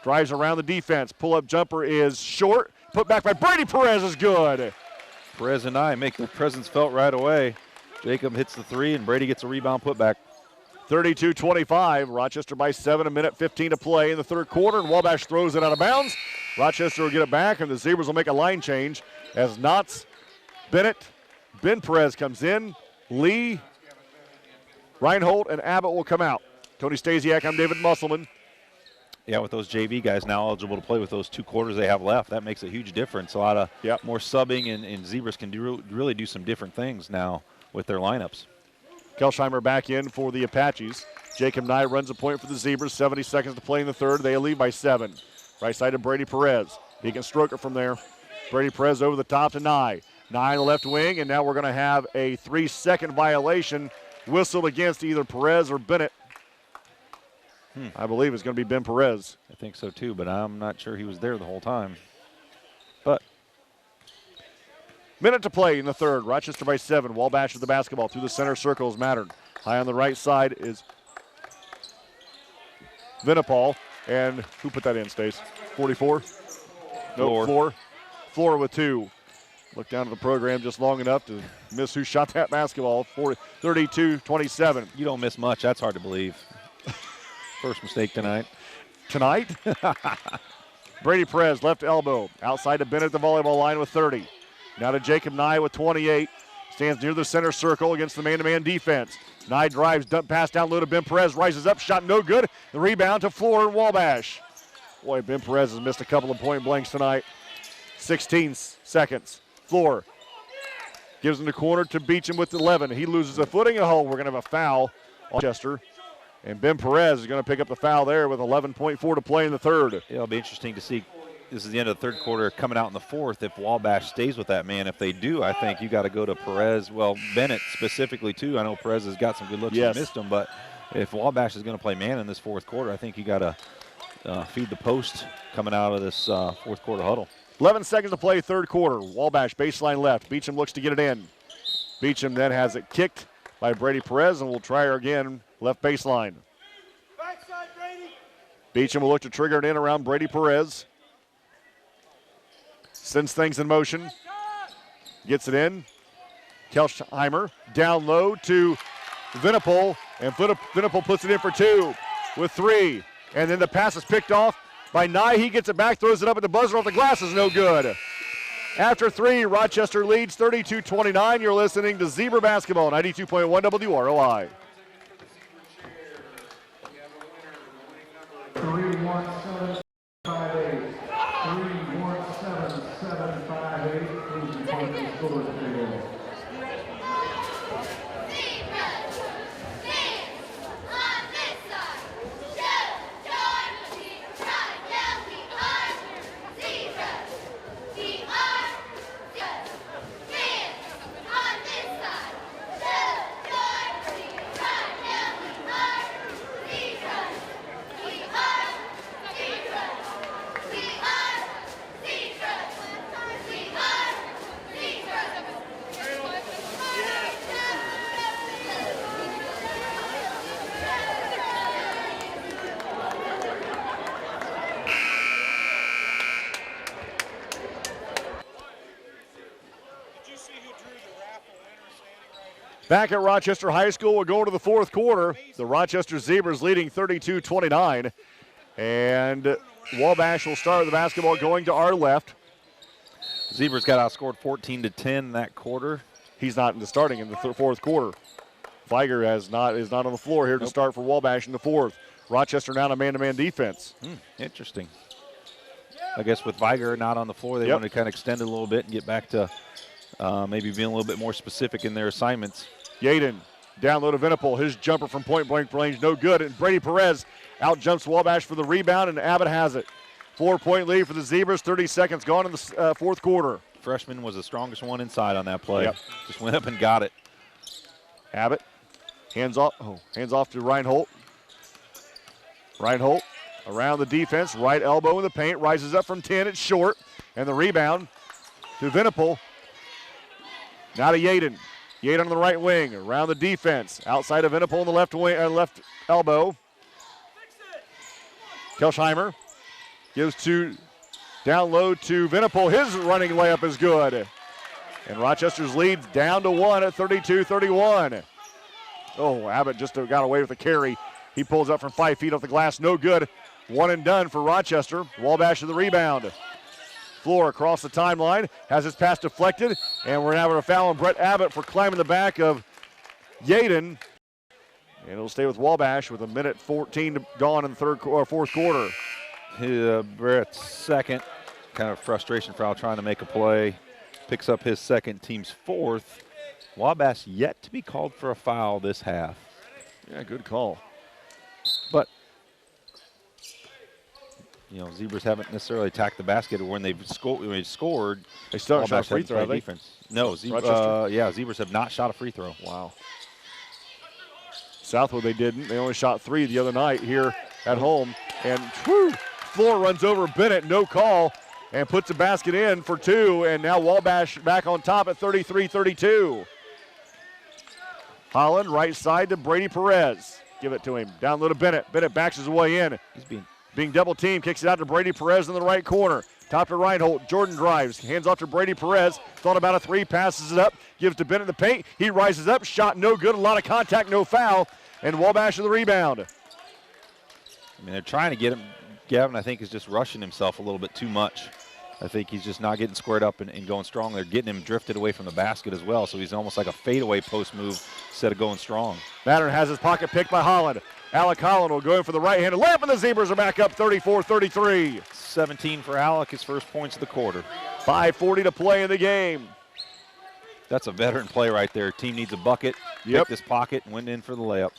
Drives around the defense. Pull-up jumper is short. Put back by Brady Perez is good.
Perez and I make their presence felt right away. Jacob hits the 3, and Brady gets a rebound putback.
32-25. Rochester by 7, a minute 15 to play in the third quarter, and Wabash throws it out of bounds. Rochester will get it back, and the Zebras will make a line change as Knotts, Bennett, Ben Perez comes in, Lee, Reinhold, and Abbott will come out. Tony Stasiak, I'm David Musselman.
Yeah, with those JV guys now eligible to play with those 2 quarters they have left, that makes a huge difference. A lot of more subbing, and Zebras can really do some different things now with their lineups.
Kelsheimer back in for the Apaches. Jacob Nye runs a point for the Zebras. 70 seconds to play in the third. They lead by 7. Right side to Brady Perez. He can stroke it from there. Brady Perez over the top to Nye. Nye on the left wing, and now we're going to have a 3-second violation whistled against either Perez or Bennett. I believe it's going to be Ben Perez.
I think so too, but I'm not sure he was there the whole time. But
minute to play in the third. Rochester by 7. Wabash with the basketball through the center circle is Mattern. High on the right side is Vinipal. And who put that in, Stace? 44? No, Floor. Floor with 2. Look down at the program just long enough to miss who shot that basketball. 32-27.
You don't miss much. That's hard to believe. First mistake tonight.
Tonight? Brady Perez, left elbow. Outside to Bennett at the volleyball line with 30. Now to Jacob Nye with 28. Stands near the center circle against the man-to-man defense. Nye drives, dump pass down low to Ben Perez. Rises up, shot no good. The rebound to Floor and Wabash. Boy, Ben Perez has missed a couple of point blanks tonight. 16 seconds. Floor gives him the corner to Beecham with 11. He loses a footing. Oh, we're going to have a foul on Chester. And Ben Perez is going to pick up the foul there with 11.4 to play in the third.
It'll be interesting to see. This is the end of the third quarter, coming out in the fourth. If Wabash stays with that man, if they do, I think you got to go to Perez. Well, Bennett specifically too. I know Perez has got some good looks and missed them, but if Wabash is going to play man in this fourth quarter, I think you got to feed the post coming out of this fourth quarter huddle.
11 seconds to play, third quarter. Wabash baseline left. Beecham looks to get it in. Beecham then has it kicked by Brady Perez, and we'll try her again, left baseline.
Backside, Brady.
Beecham will look to trigger it in around Brady Perez. Sends things in motion. Gets it in. Kelsheimer down low to Vinipal, and Vinipal puts it in for 2 with 3. And then the pass is picked off by Nye. He gets it back, throws it up at the buzzer off the glass, is no good. After 3, Rochester leads 32-29. You're listening to Zebra Basketball, 92.1 WROI.
31758. 31758. Please report the score table.
Back at Rochester High School, we're going to the fourth quarter. The Rochester Zebras leading 32-29. And Wabash will start the basketball going to our left.
Zebras got outscored 14-10 that quarter.
He's not starting in the fourth quarter. Viger is not on the floor here to start for Wabash in the fourth. Rochester now in a man-to-man defense.
Interesting. I guess with Viger not on the floor, they want to kind of extend it a little bit and get back to maybe being a little bit more specific in their assignments.
Yaden down low to Venable. His jumper from point-blank range, no good. And Brady Perez out-jumps Wabash for the rebound, and Abbott has it. 4-point lead for the Zebras, 30 seconds gone in the fourth quarter.
Freshman was the strongest one inside on that play.
Yep.
Just went up and got it.
Abbott, hands off to Reinhold. Reinhold around the defense, right elbow in the paint, rises up from 10, it's short. And the rebound to Venable. Now to Yaden. Yaden on the right wing, around the defense, outside of Venable on the left wing, left elbow. Kelsheimer gives down low to Venable. His running layup is good. And Rochester's lead down to 1 at 32-31. Oh, Abbott just got away with a carry. He pulls up from 5 feet off the glass, no good. One and done for Rochester. Wabash to the rebound. Floor across the timeline, has his pass deflected, and we're having a foul on Brett Abbott for climbing the back of Yaden. And it'll stay with Wabash with 1:14 gone in the fourth quarter.
Brett's second, kind of frustration foul trying to make a play. Picks up his second, team's fourth. Wabash yet to be called for a foul this half.
Yeah, good call.
But, Zebras haven't necessarily attacked the basket when they've scored.
They still haven't shot a free throw, have they?
Defense. No, Zebras have not shot a free throw.
Wow. Southwood they didn't. They only shot 3 the other night here at home. And Floor runs over Bennett, no call, and puts the basket in for 2. And now Wabash back on top at 33-32. Holland right side to Brady Perez. Give it to him. Down low to Bennett. Bennett backs his way in.
He's being
double teamed. Kicks it out to Brady Perez in the right corner. Top to Reinhold. Jordan drives. Hands off to Brady Perez. Thought about a 3. Passes it up. Gives to Bennett in the paint. He rises up. Shot no good. A lot of contact. No foul. And Wabash with the rebound.
They're trying to get him. Gavin, I think, is just rushing himself a little bit too much. I think he's just not getting squared up and going strong. They're getting him drifted away from the basket as well, so he's almost like a fadeaway post move instead of going strong.
Mattern has his pocket picked by Holland. Alec Holland will go in for the right-handed layup, and the Zebras are back up 34-33.
17 for Alec, his first points of the quarter.
5:40 to play in the game.
That's a veteran play right there. Team needs a bucket.
Yep.
Picked his pocket and went in for the layup.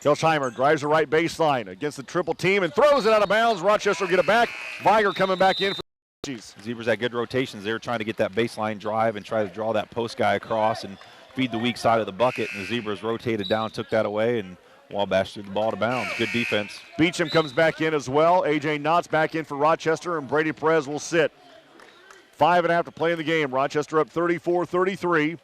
Kelsheimer drives the right baseline against the triple team and throws it out of bounds. Rochester will get it back. Viger coming back in for the
Zebras had good rotations. They were trying to get that baseline drive and try to draw that post guy across and feed the weak side of the bucket. And the Zebras rotated down, took that away, and Wabash threw the ball to bounds. Good defense.
Beecham comes back in as well. A.J. Knotts back in for Rochester, and Brady Perez will sit. 5.5 to play in the game. Rochester up 34-33.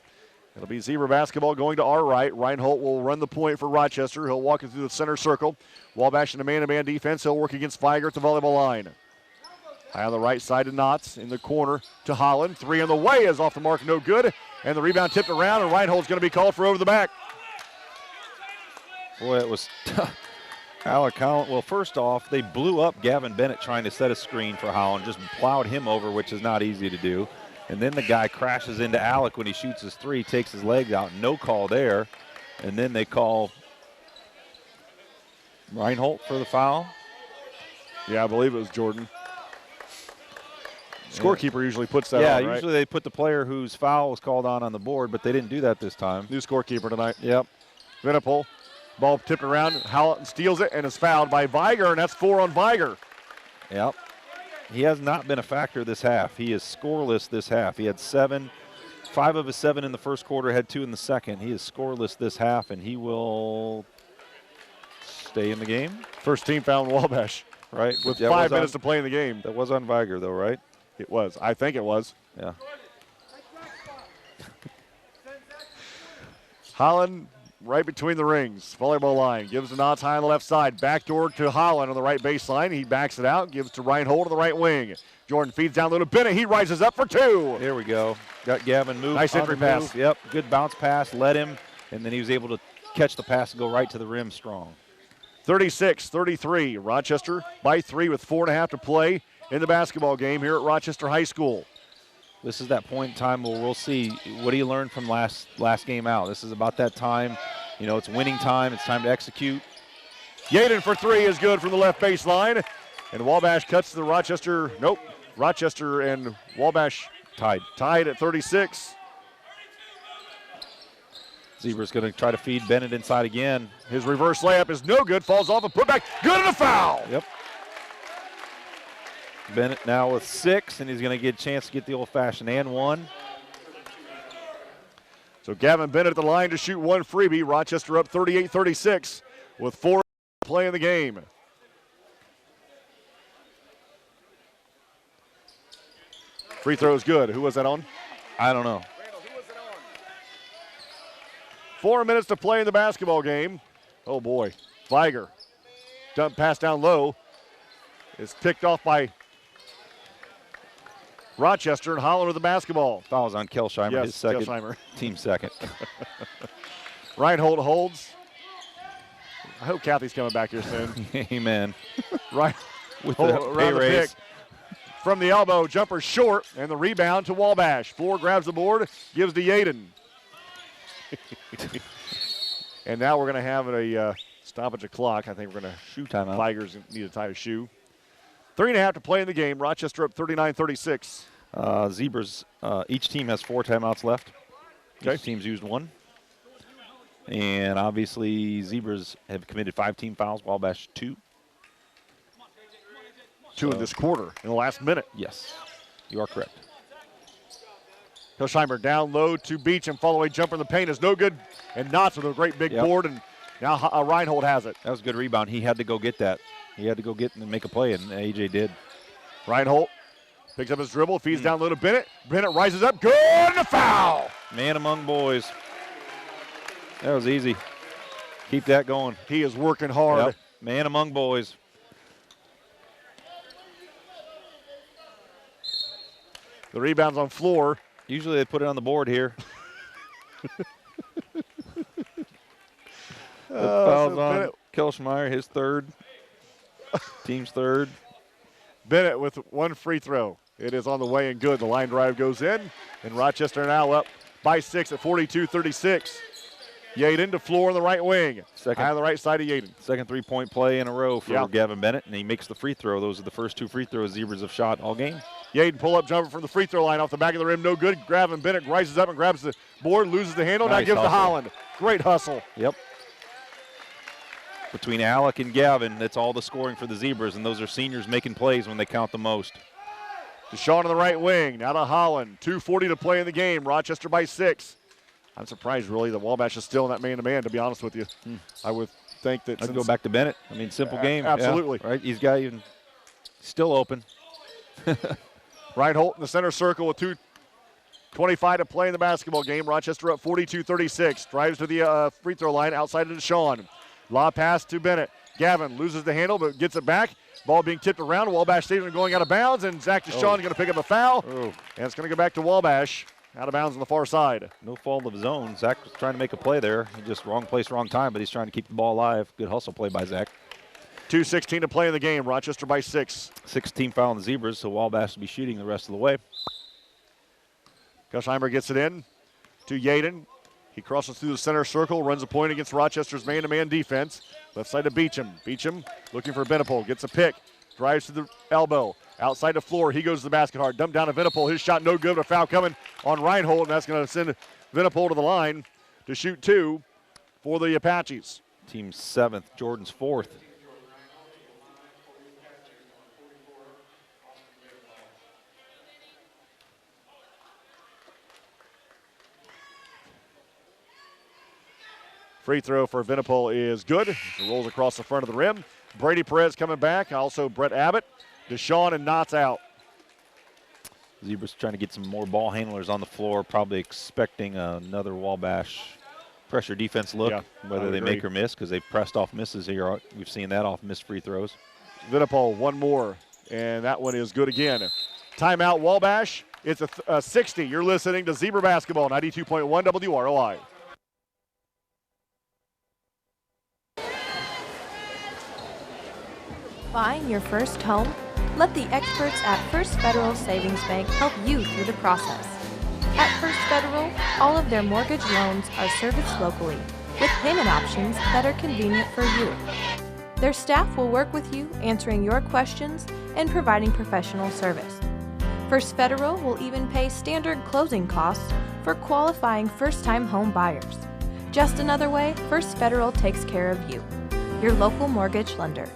It'll be Zebra basketball going to our right. Reinhold will run the point for Rochester. He'll walk it through the center circle. Wabash in a man-to-man defense. He'll work against Viger at the volleyball line. High on the right side to Knotts. In the corner to Holland. 3 on the way is off the mark, no good. And the rebound tipped around, and Reinhold's going to be called for over the back.
Boy, it was Alec Holland. Well, first off, they blew up Gavin Bennett trying to set a screen for Holland. Just plowed him over, which is not easy to do. And then the guy crashes into Alec when he shoots his 3, takes his legs out. No call there. And then they call Reinhold for the foul.
Yeah, I believe it was Jordan. Scorekeeper usually puts that on, right?
Usually they put the player whose foul was called on the board, but they didn't do that this time.
New scorekeeper tonight.
Yep.
Venable. Ball tipped around. Howlett steals it and is fouled by Viger, and that's 4 on Viger.
Yep. He has not been a factor this half. He is scoreless this half. He had 7, 5 of his 7 in the first quarter, had 2 in the second. He is scoreless this half, and he will stay in the game.
First team foul in Wabash.
Right.
With 5 minutes to play in the game.
That was on Viger, though, right?
It was. I think it was.
Yeah.
Holland right between the rings. Volleyball line. Gives the Knots high on the left side. Backdoor to Holland on the right baseline. He backs it out. Gives to Reinhold on the right wing. Jordan feeds down low to Bennett. He rises up for two.
There we go. Got Gavin moved.
Nice
on
entry
the
pass.
move. Yep, good bounce pass. Led him, and then he was able to catch the pass and go right to the rim strong.
36-33. Rochester by 3 with 4.5 to play in the basketball game here at Rochester High School.
This is that point in time where we'll see what he learned from last game out. This is about that time. You know, it's winning time. It's time to execute.
Yaden for three is good from the left baseline. And Wabash cuts to the Rochester. Nope. Rochester and Wabash tied at 36.
Zebra's going to try to feed Bennett inside again.
His reverse layup is no good. Falls off a putback. Good and a foul.
Yep. Bennett now with 6, and he's going to get a chance to get the old-fashioned and one.
So Gavin Bennett at the line to shoot one freebie. Rochester up 38-36 with 4 to play in the game. Free throw is good. Who was that on?
I don't know.
4 minutes to play in the basketball game. Oh, boy. Viger. Dump pass down low. Is picked off by Rochester, and Holland with the basketball.
Foul was on Kelsheimer,
Yes,
his second,
Kelsheimer.
team second.
Reinhold holds. I hope Kathy's coming back here soon.
Amen.
Right.
With
Hold
the
around
pay
the
raise.
pick. From the elbow, jumper short, and the rebound to Wabash. Floor grabs the board, gives to Yaden. And now we're going to have a stoppage of clock. I think we're going to
Shoe timeout.
Tigers need to tie a shoe. 3.5 to play in the game. Rochester up 39-36.
Zebras, each team has 4 timeouts left.
Okay.
Each team's used 1. And obviously, Zebras have committed 5 team fouls, Wabash 2.
2 in this quarter, in the last minute.
Yes, you are correct.
Kelsheimer down low to Beach, and follow-away jumper in the paint is no good. And Knotts with a great big board, and now Reinhold has it.
That was a good rebound. He had to go get that. He had to go get and make a play, and AJ did.
Reinhold picks up his dribble, feeds down low to Bennett. Bennett rises up, good, and a foul.
Man among boys. That was easy. Keep that going.
He is working hard.
Yep. Man among boys.
The rebound's on floor.
Usually they put it on the board here. Fouls
so
on
Bennett,
Kelshmeyer, his third. Team's third.
Bennett with 1 free throw. It is on the way and good. The line drive goes in, and Rochester now up by 6 at 42-36. Yaden to floor on the right wing.
Second.
High on the right side of Yaden.
Second three-point play in a row for
Yeah.
Gavin Bennett, and he makes the free throw. Those are the first 2 free throws Zebras have shot all game.
Yaden pull-up jumper from the free throw line off the back of the rim. No good. Gavin Bennett rises up and grabs the board, loses the handle. Now
Nice
gives to
hustle.
Holland. Great hustle.
Yep. Between Alec and Gavin, that's all the scoring for the Zebras, and those are seniors making plays when they count the most.
Deshaun on the right wing. Now to Holland. 2:40 to play in the game. Rochester by 6. I'm surprised, really, that Wabash is still in that man-to-man, to be honest with you. I would think that
I'd go back to Bennett. I mean, simple game.
Absolutely.
Yeah, right? He's got even still open.
Reinhold in the center circle with 2:25 to play in the basketball game. Rochester up 42-36. Drives to the free throw line outside of Deshaun. Lob pass to Bennett. Gavin loses the handle but gets it back. Ball being tipped around. Wabash Stadium going out of bounds, and Zach Deshaun going to pick up a foul.
Oh,
And it's going to go back to Wabash. Out of bounds on the far side.
no fault of his own. Zach was trying to make a play there. He just wrong place, wrong time, but he's trying to keep the ball alive. Good hustle play by Zach.
2:16 to play in the game. Rochester by 6.
6 team foul on the Zebras, so Wabash will be shooting the rest of the way.
Kelsheimer gets it in to Yaden. He crosses through the center circle, runs a point against Rochester's man-to-man defense. Left side to Beecham. Beecham looking for Venipol. Gets a pick. Drives to the elbow. Outside the floor. He goes to the basket hard. Dumped down to Venipol. His shot no good. A foul coming on Reinhold, and that's going to send Venipol to the line to shoot 2 for the Apaches.
Team's 7th, Jordan's 4th.
Free throw for Venipol is good. It rolls across the front of the rim. Brady Perez coming back. Also Brett Abbott. Deshaun and Knotts out.
Zebras trying to get some more ball handlers on the floor, probably expecting another Wabash pressure defense look,
Yeah,
whether
I
they
agree.
make or miss, because they've pressed off misses here. We've seen that off missed free throws.
Vinipol, one more, and that one is good again. Timeout, Wabash. It's a 60. You're listening to Zebra Basketball, 92.1 WROI.
Buying your first home? Let the experts at First Federal Savings Bank help you through the process. At First Federal, all of their mortgage loans are serviced locally with payment options that are convenient for you. Their staff will work with you answering your questions and providing professional service. First Federal will even pay standard closing costs for qualifying first-time home buyers. Just another way First Federal takes care of you. Your local mortgage lender.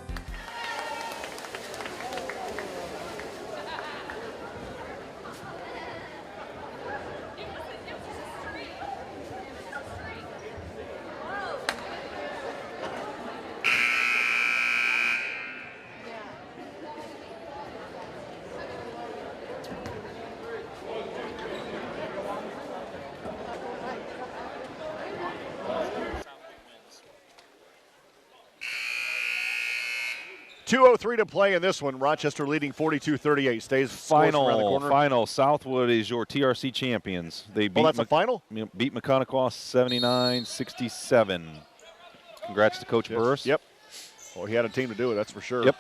.203 to play in this one. Rochester leading 42-38. Stays scores around the corner.
Final. Southwood is your TRC champions. They beat
That's a final?
Beat McConaughey 79-67. Congrats to Coach Burris.
Yep. Well, he had a team to do it, that's for sure.
Yep.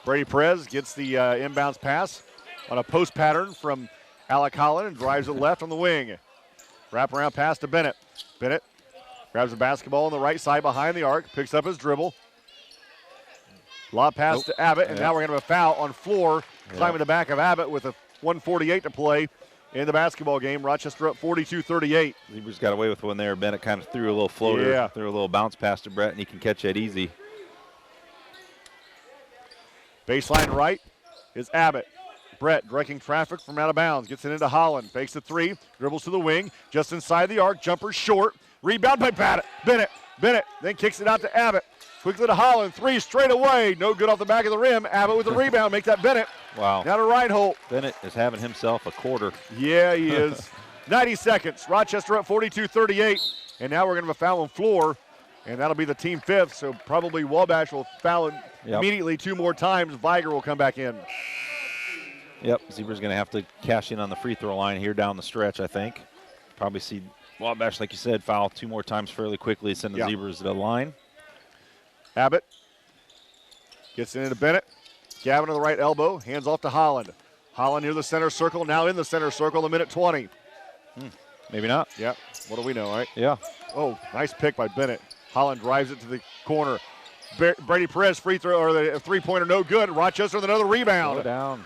Brady Perez gets the inbounds pass on a post pattern from Alec Holland and drives it left on the wing. Wraparound pass to Bennett. Bennett grabs the basketball on the right side behind the arc, picks up his dribble. Lob pass to Abbott, and now we're going to have a foul on floor, climbing the back of Abbott with a 1:48 to play in the basketball game. Rochester up 42-38.
Zebras got away with one there. Bennett kind of threw a little floater, threw a little bounce pass to Brett, and he can catch that easy.
Baseline right is Abbott. Brett directing traffic from out of bounds. Gets it into Holland. Fakes the three. Dribbles to the wing. Just inside the arc. Jumper short. Rebound by Bennett. Bennett then kicks it out to Abbott. Quickly to Holland. Three straight away. No good off the back of the rim. Abbott with the rebound. Make that Bennett.
Wow.
Now to Reinhold.
Bennett is having himself a quarter.
Yeah, he is. 90 seconds. Rochester up 42-38. And now we're going to have a foul on floor. And that'll be the team fifth. So probably Wabash will foul immediately 2 more times. Viger will come back in.
Yep, Zebra's going to have to cash in on the free throw line here down the stretch, I think. Probably see Wabash, like you said, foul 2 more times fairly quickly, send the Zebras to the line.
Abbott gets it into Bennett. Gavin to the right elbow, hands off to Holland. Holland near the center circle, now in the center circle, a minute 20.
Maybe not.
Yeah, what do we know, right?
Yeah.
Oh, nice pick by Bennett. Holland drives it to the corner. Brady Perez free throw, or the three-pointer, no good. Rochester with another rebound.
Go down.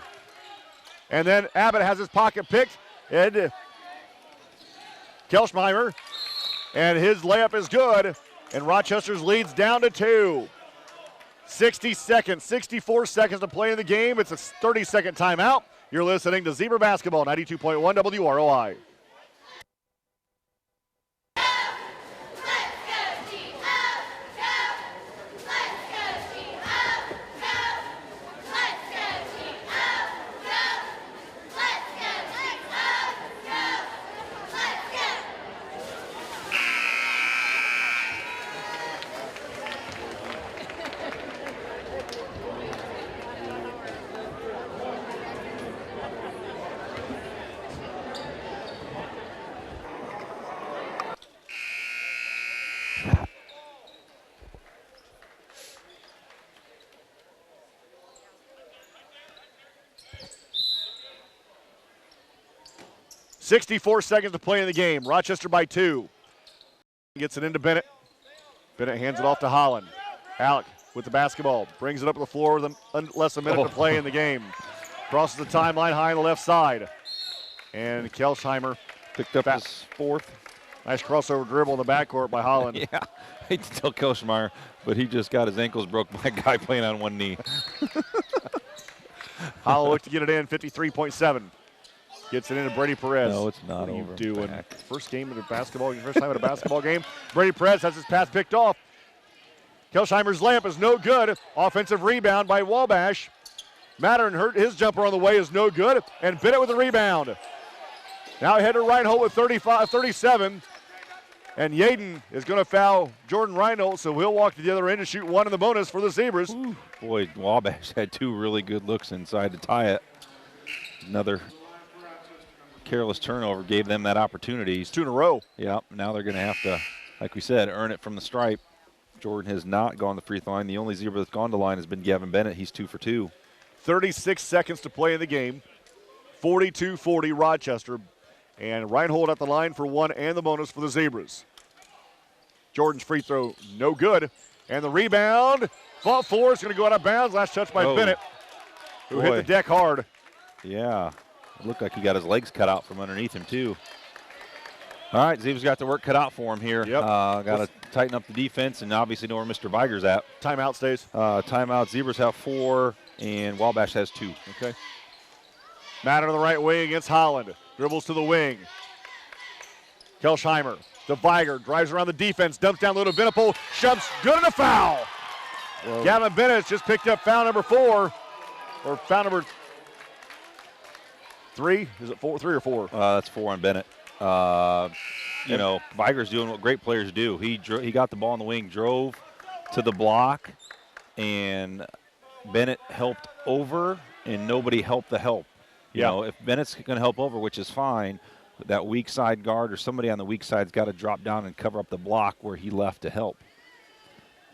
And then Abbott has his pocket picked. Ed Kelschmeimer. And his layup is good. And Rochester's leads down to 2. 60 seconds, 64 seconds to play in the game. It's a 30-second timeout. You're listening to Zebra Basketball, 92.1 WROI. .64 seconds to play in the game. Rochester by 2. Gets it into Bennett. Bennett hands it off to Holland. Alec with the basketball. Brings it up to the floor with less than a minute to play in the game. Crosses the timeline high on the left side. And Kelsheimer
picked up his 4th.
Nice crossover dribble in the backcourt by Holland.
Yeah, I hate to tell Kelsheimer, but he just got his ankles broke by a guy playing on one knee.
Holland looked to get it in, 53.7. Gets it into Brady Perez.
No, it's not
what are
over.
you doing? First game of the basketball, first time at a basketball game. Brady Perez has his pass picked off. Kelsheimer's layup is no good. Offensive rebound by Wabash. Mattern hurt his jumper on the way is no good. And Bennett with the rebound. Now ahead to Reinhold with 37. And Yaden is going to foul Jordan Reinhold, so he'll walk to the other end and shoot one in the bonus for the Zebras.
Ooh, boy, Wabash had two really good looks inside to tie it. Another careless turnover gave them that opportunity.
2 in a row.
Yeah, now they're going to have to, like we said, earn it from the stripe. Jordan has not gone to the free throw line. The only Zebra that's gone to line has been Gavin Bennett. He's 2 for 2.
36 seconds to play in the game. 42-40 Rochester. And Reinhold at the line for one and the bonus for the Zebras. Jordan's free throw no good. And the rebound, fought for, is going to go out of bounds. Last touch by Bennett, who hit the deck hard.
Yeah, it looked like he got his legs cut out from underneath him too. All right, Zebras got the work cut out for him here.
Yep.
Got to tighten up the defense and obviously know where Mr. Viger's at.
Timeout stays.
Timeout, Zebras have 4 and Wabash has 2.
Okay. Matter to the right wing against Holland. Dribbles to the wing. Kelsheimer to Viger. Drives around the defense. Dumps down low to Venipol. Shoves. Good and a foul.
Whoa.
Gavin Bennett just picked up foul number 4. Or foul number 3. Is it 4? 3 or 4?
That's 4 on Bennett. You know, Viger's doing what great players do. He got the ball in the wing, drove to the block, and Bennett helped over, and nobody helped the help. You know, if Bennett's going to help over, which is fine, that weak side guard or somebody on the weak side's got to drop down and cover up the block where he left to help.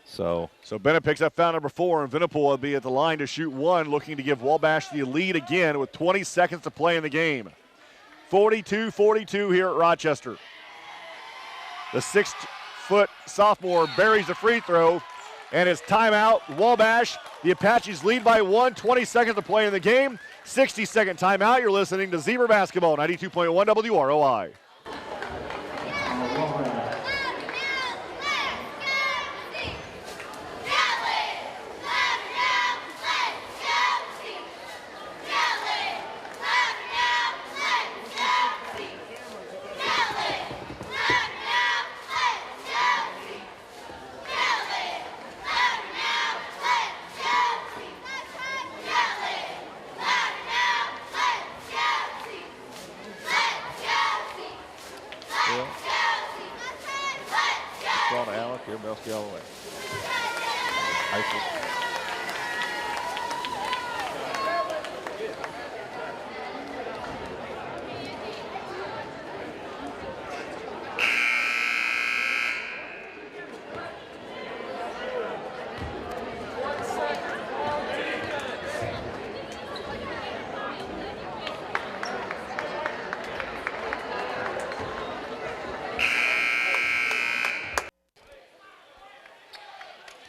So
Bennett picks up foul number 4, and Venipol will be at the line to shoot one, looking to give Wabash the lead again with 20 seconds to play in the game. 42-42 here at Rochester. The 6-foot sophomore buries the free throw, and it's timeout. Wabash, the Apaches lead by 1, 20 seconds to play in the game. 60-second timeout. You're listening to Zebra Basketball, 92.1 WROI.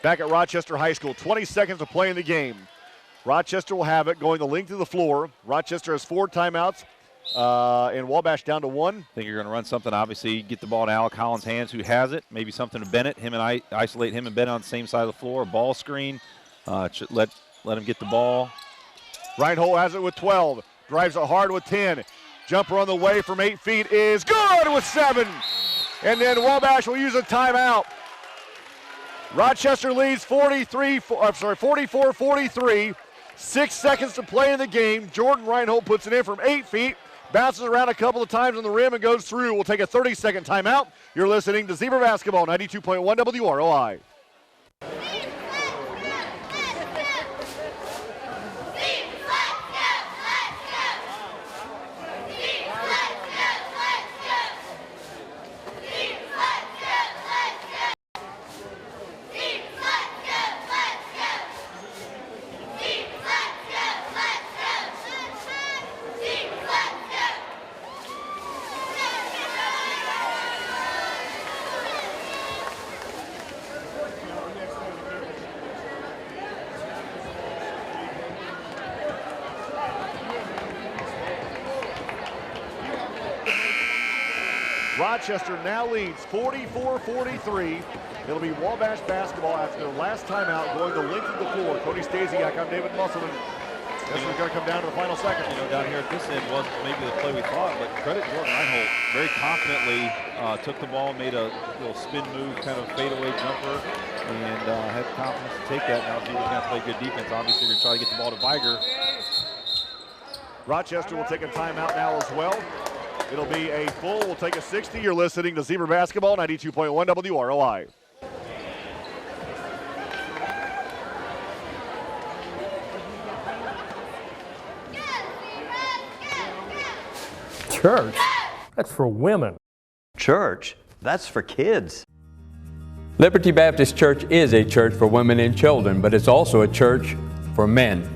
Back at Rochester High School, 20 seconds to play in the game. Rochester will have it going the length of the floor. Rochester has 4 timeouts, and Wabash down to 1.
I think you're going to run something. Obviously, get the ball in Alec Collins' hands, who has it. Maybe something to Bennett. Isolate him and Bennett on the same side of the floor. Ball screen. Let him get the ball.
Reinhold has it with 12. Drives it hard with 10. Jumper on the way from 8 feet is good with 7. And then Wabash will use a timeout. Rochester leads 44-43. 6 seconds to play in the game. Jordan Reinhold puts it in from 8 feet, bounces around a couple of times on the rim and goes through. We'll take a 30-second timeout. You're listening to Zebra Basketball, 92.1 WROI. Rochester now leads 44-43. It'll be Wabash basketball after their last timeout, going the length of the floor. Cody Stasiak, I'm David Musselman. This one's going to come down to the final second.
You know, down here at this end wasn't maybe the play we thought, but credit Jordan Reinhold. Very confidently took the ball, made a little spin move, kind of fadeaway jumper, and had the confidence to take that. Now Zebra's going to play good defense. Obviously, we're going to try to get the ball to Viger.
Rochester will take a timeout now as well. It'll be a full. We'll take a 60. You're listening to Zebra Basketball, 92.1 WROI.
Church? That's for women.
Church? That's for kids.
Liberty Baptist Church is a church for women and children, but it's also a church for men.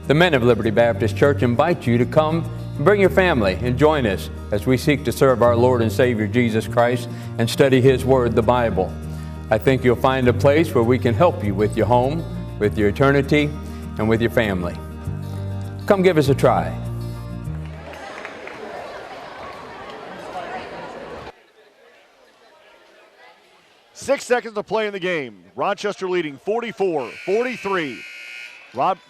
The men of Liberty Baptist Church invite you to come and bring your family and join us as we seek to serve our Lord and Savior Jesus Christ and study His Word, the Bible. I think you'll find a place where we can help you with your home, with your eternity, and with your family. Come give us a try.
Six seconds to play in the game. Rochester leading 44-43.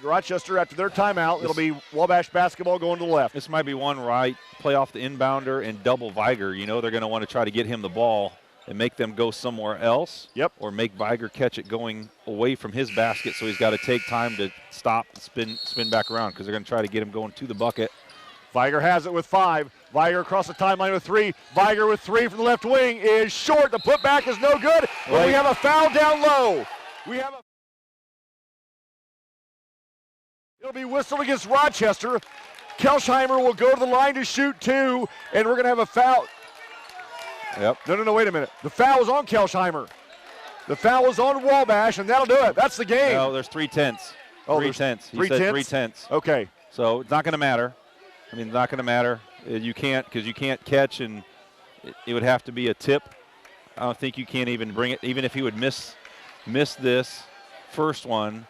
Rochester after their timeout. It'll be Wabash basketball going to the left.
This might be one right. Play off the inbounder and double Viger. You know they're going to want to try to get him the ball and make them go somewhere else.
Yep.
Or make Viger catch it going away from his basket, so he's got to take time to stop, spin back around because they're going to try to get him going to the bucket.
Viger has it with 5. Viger across the timeline with 3. Viger with 3 from the left wing is short. The putback is no good. But we have a foul down low. It'll be whistled against Rochester. Kelsheimer will go to the line to shoot 2, and we're going to have a foul.
Yep.
No, wait a minute. The foul was on Kelsheimer. The foul was on Wabash, and that'll do it. That's the game.
No, there's 3/10.
Oh,
3/10. He
3/10?
said 3/10.
Okay.
So it's not going to matter. I mean, it's not going to matter. You can't, because you can't catch, and it would have to be a tip. I don't think you can't even bring it. Even if he would miss this first one,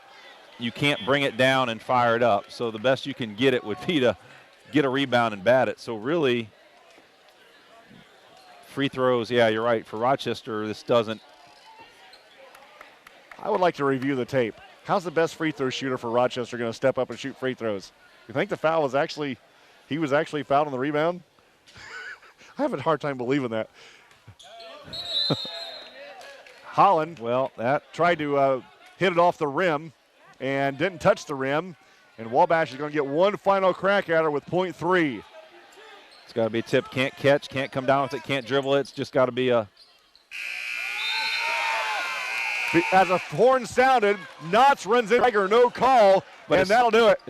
you can't bring it down and fire it up. So the best you can get it would be to get a rebound and bat it. So really, free throws, yeah, you're right. For Rochester, this doesn't.
I would like to review the tape. How's the best free throw shooter for Rochester going to step up and shoot free throws? You think the foul was actually, he was actually fouled on the rebound? I have a hard time believing that. Holland,
Well, that
tried to hit it off the rim and didn't touch the rim. And Wabash is going to get one final crack at her with .3.
it's got to be a tip. Can't catch, can't come down with it, can't dribble it. It's just got to be a.
As a horn sounded, Knotts runs in, Tiger, no call, and that'll do it.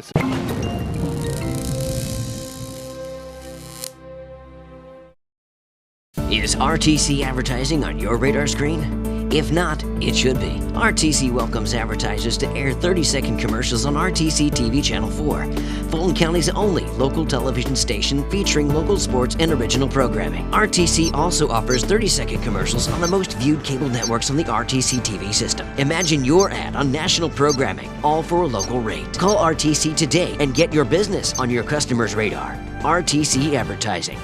Is RTC advertising on your radar screen? If not, it should be. RTC welcomes advertisers to air 30-second commercials on RTC TV Channel 4, Fulton County's only local television station featuring local sports and original programming. RTC also offers 30-second commercials on the most viewed cable networks on the RTC TV system. Imagine your ad on national programming, all for a local rate. Call RTC today and get your business on your customers' radar. RTC Advertising.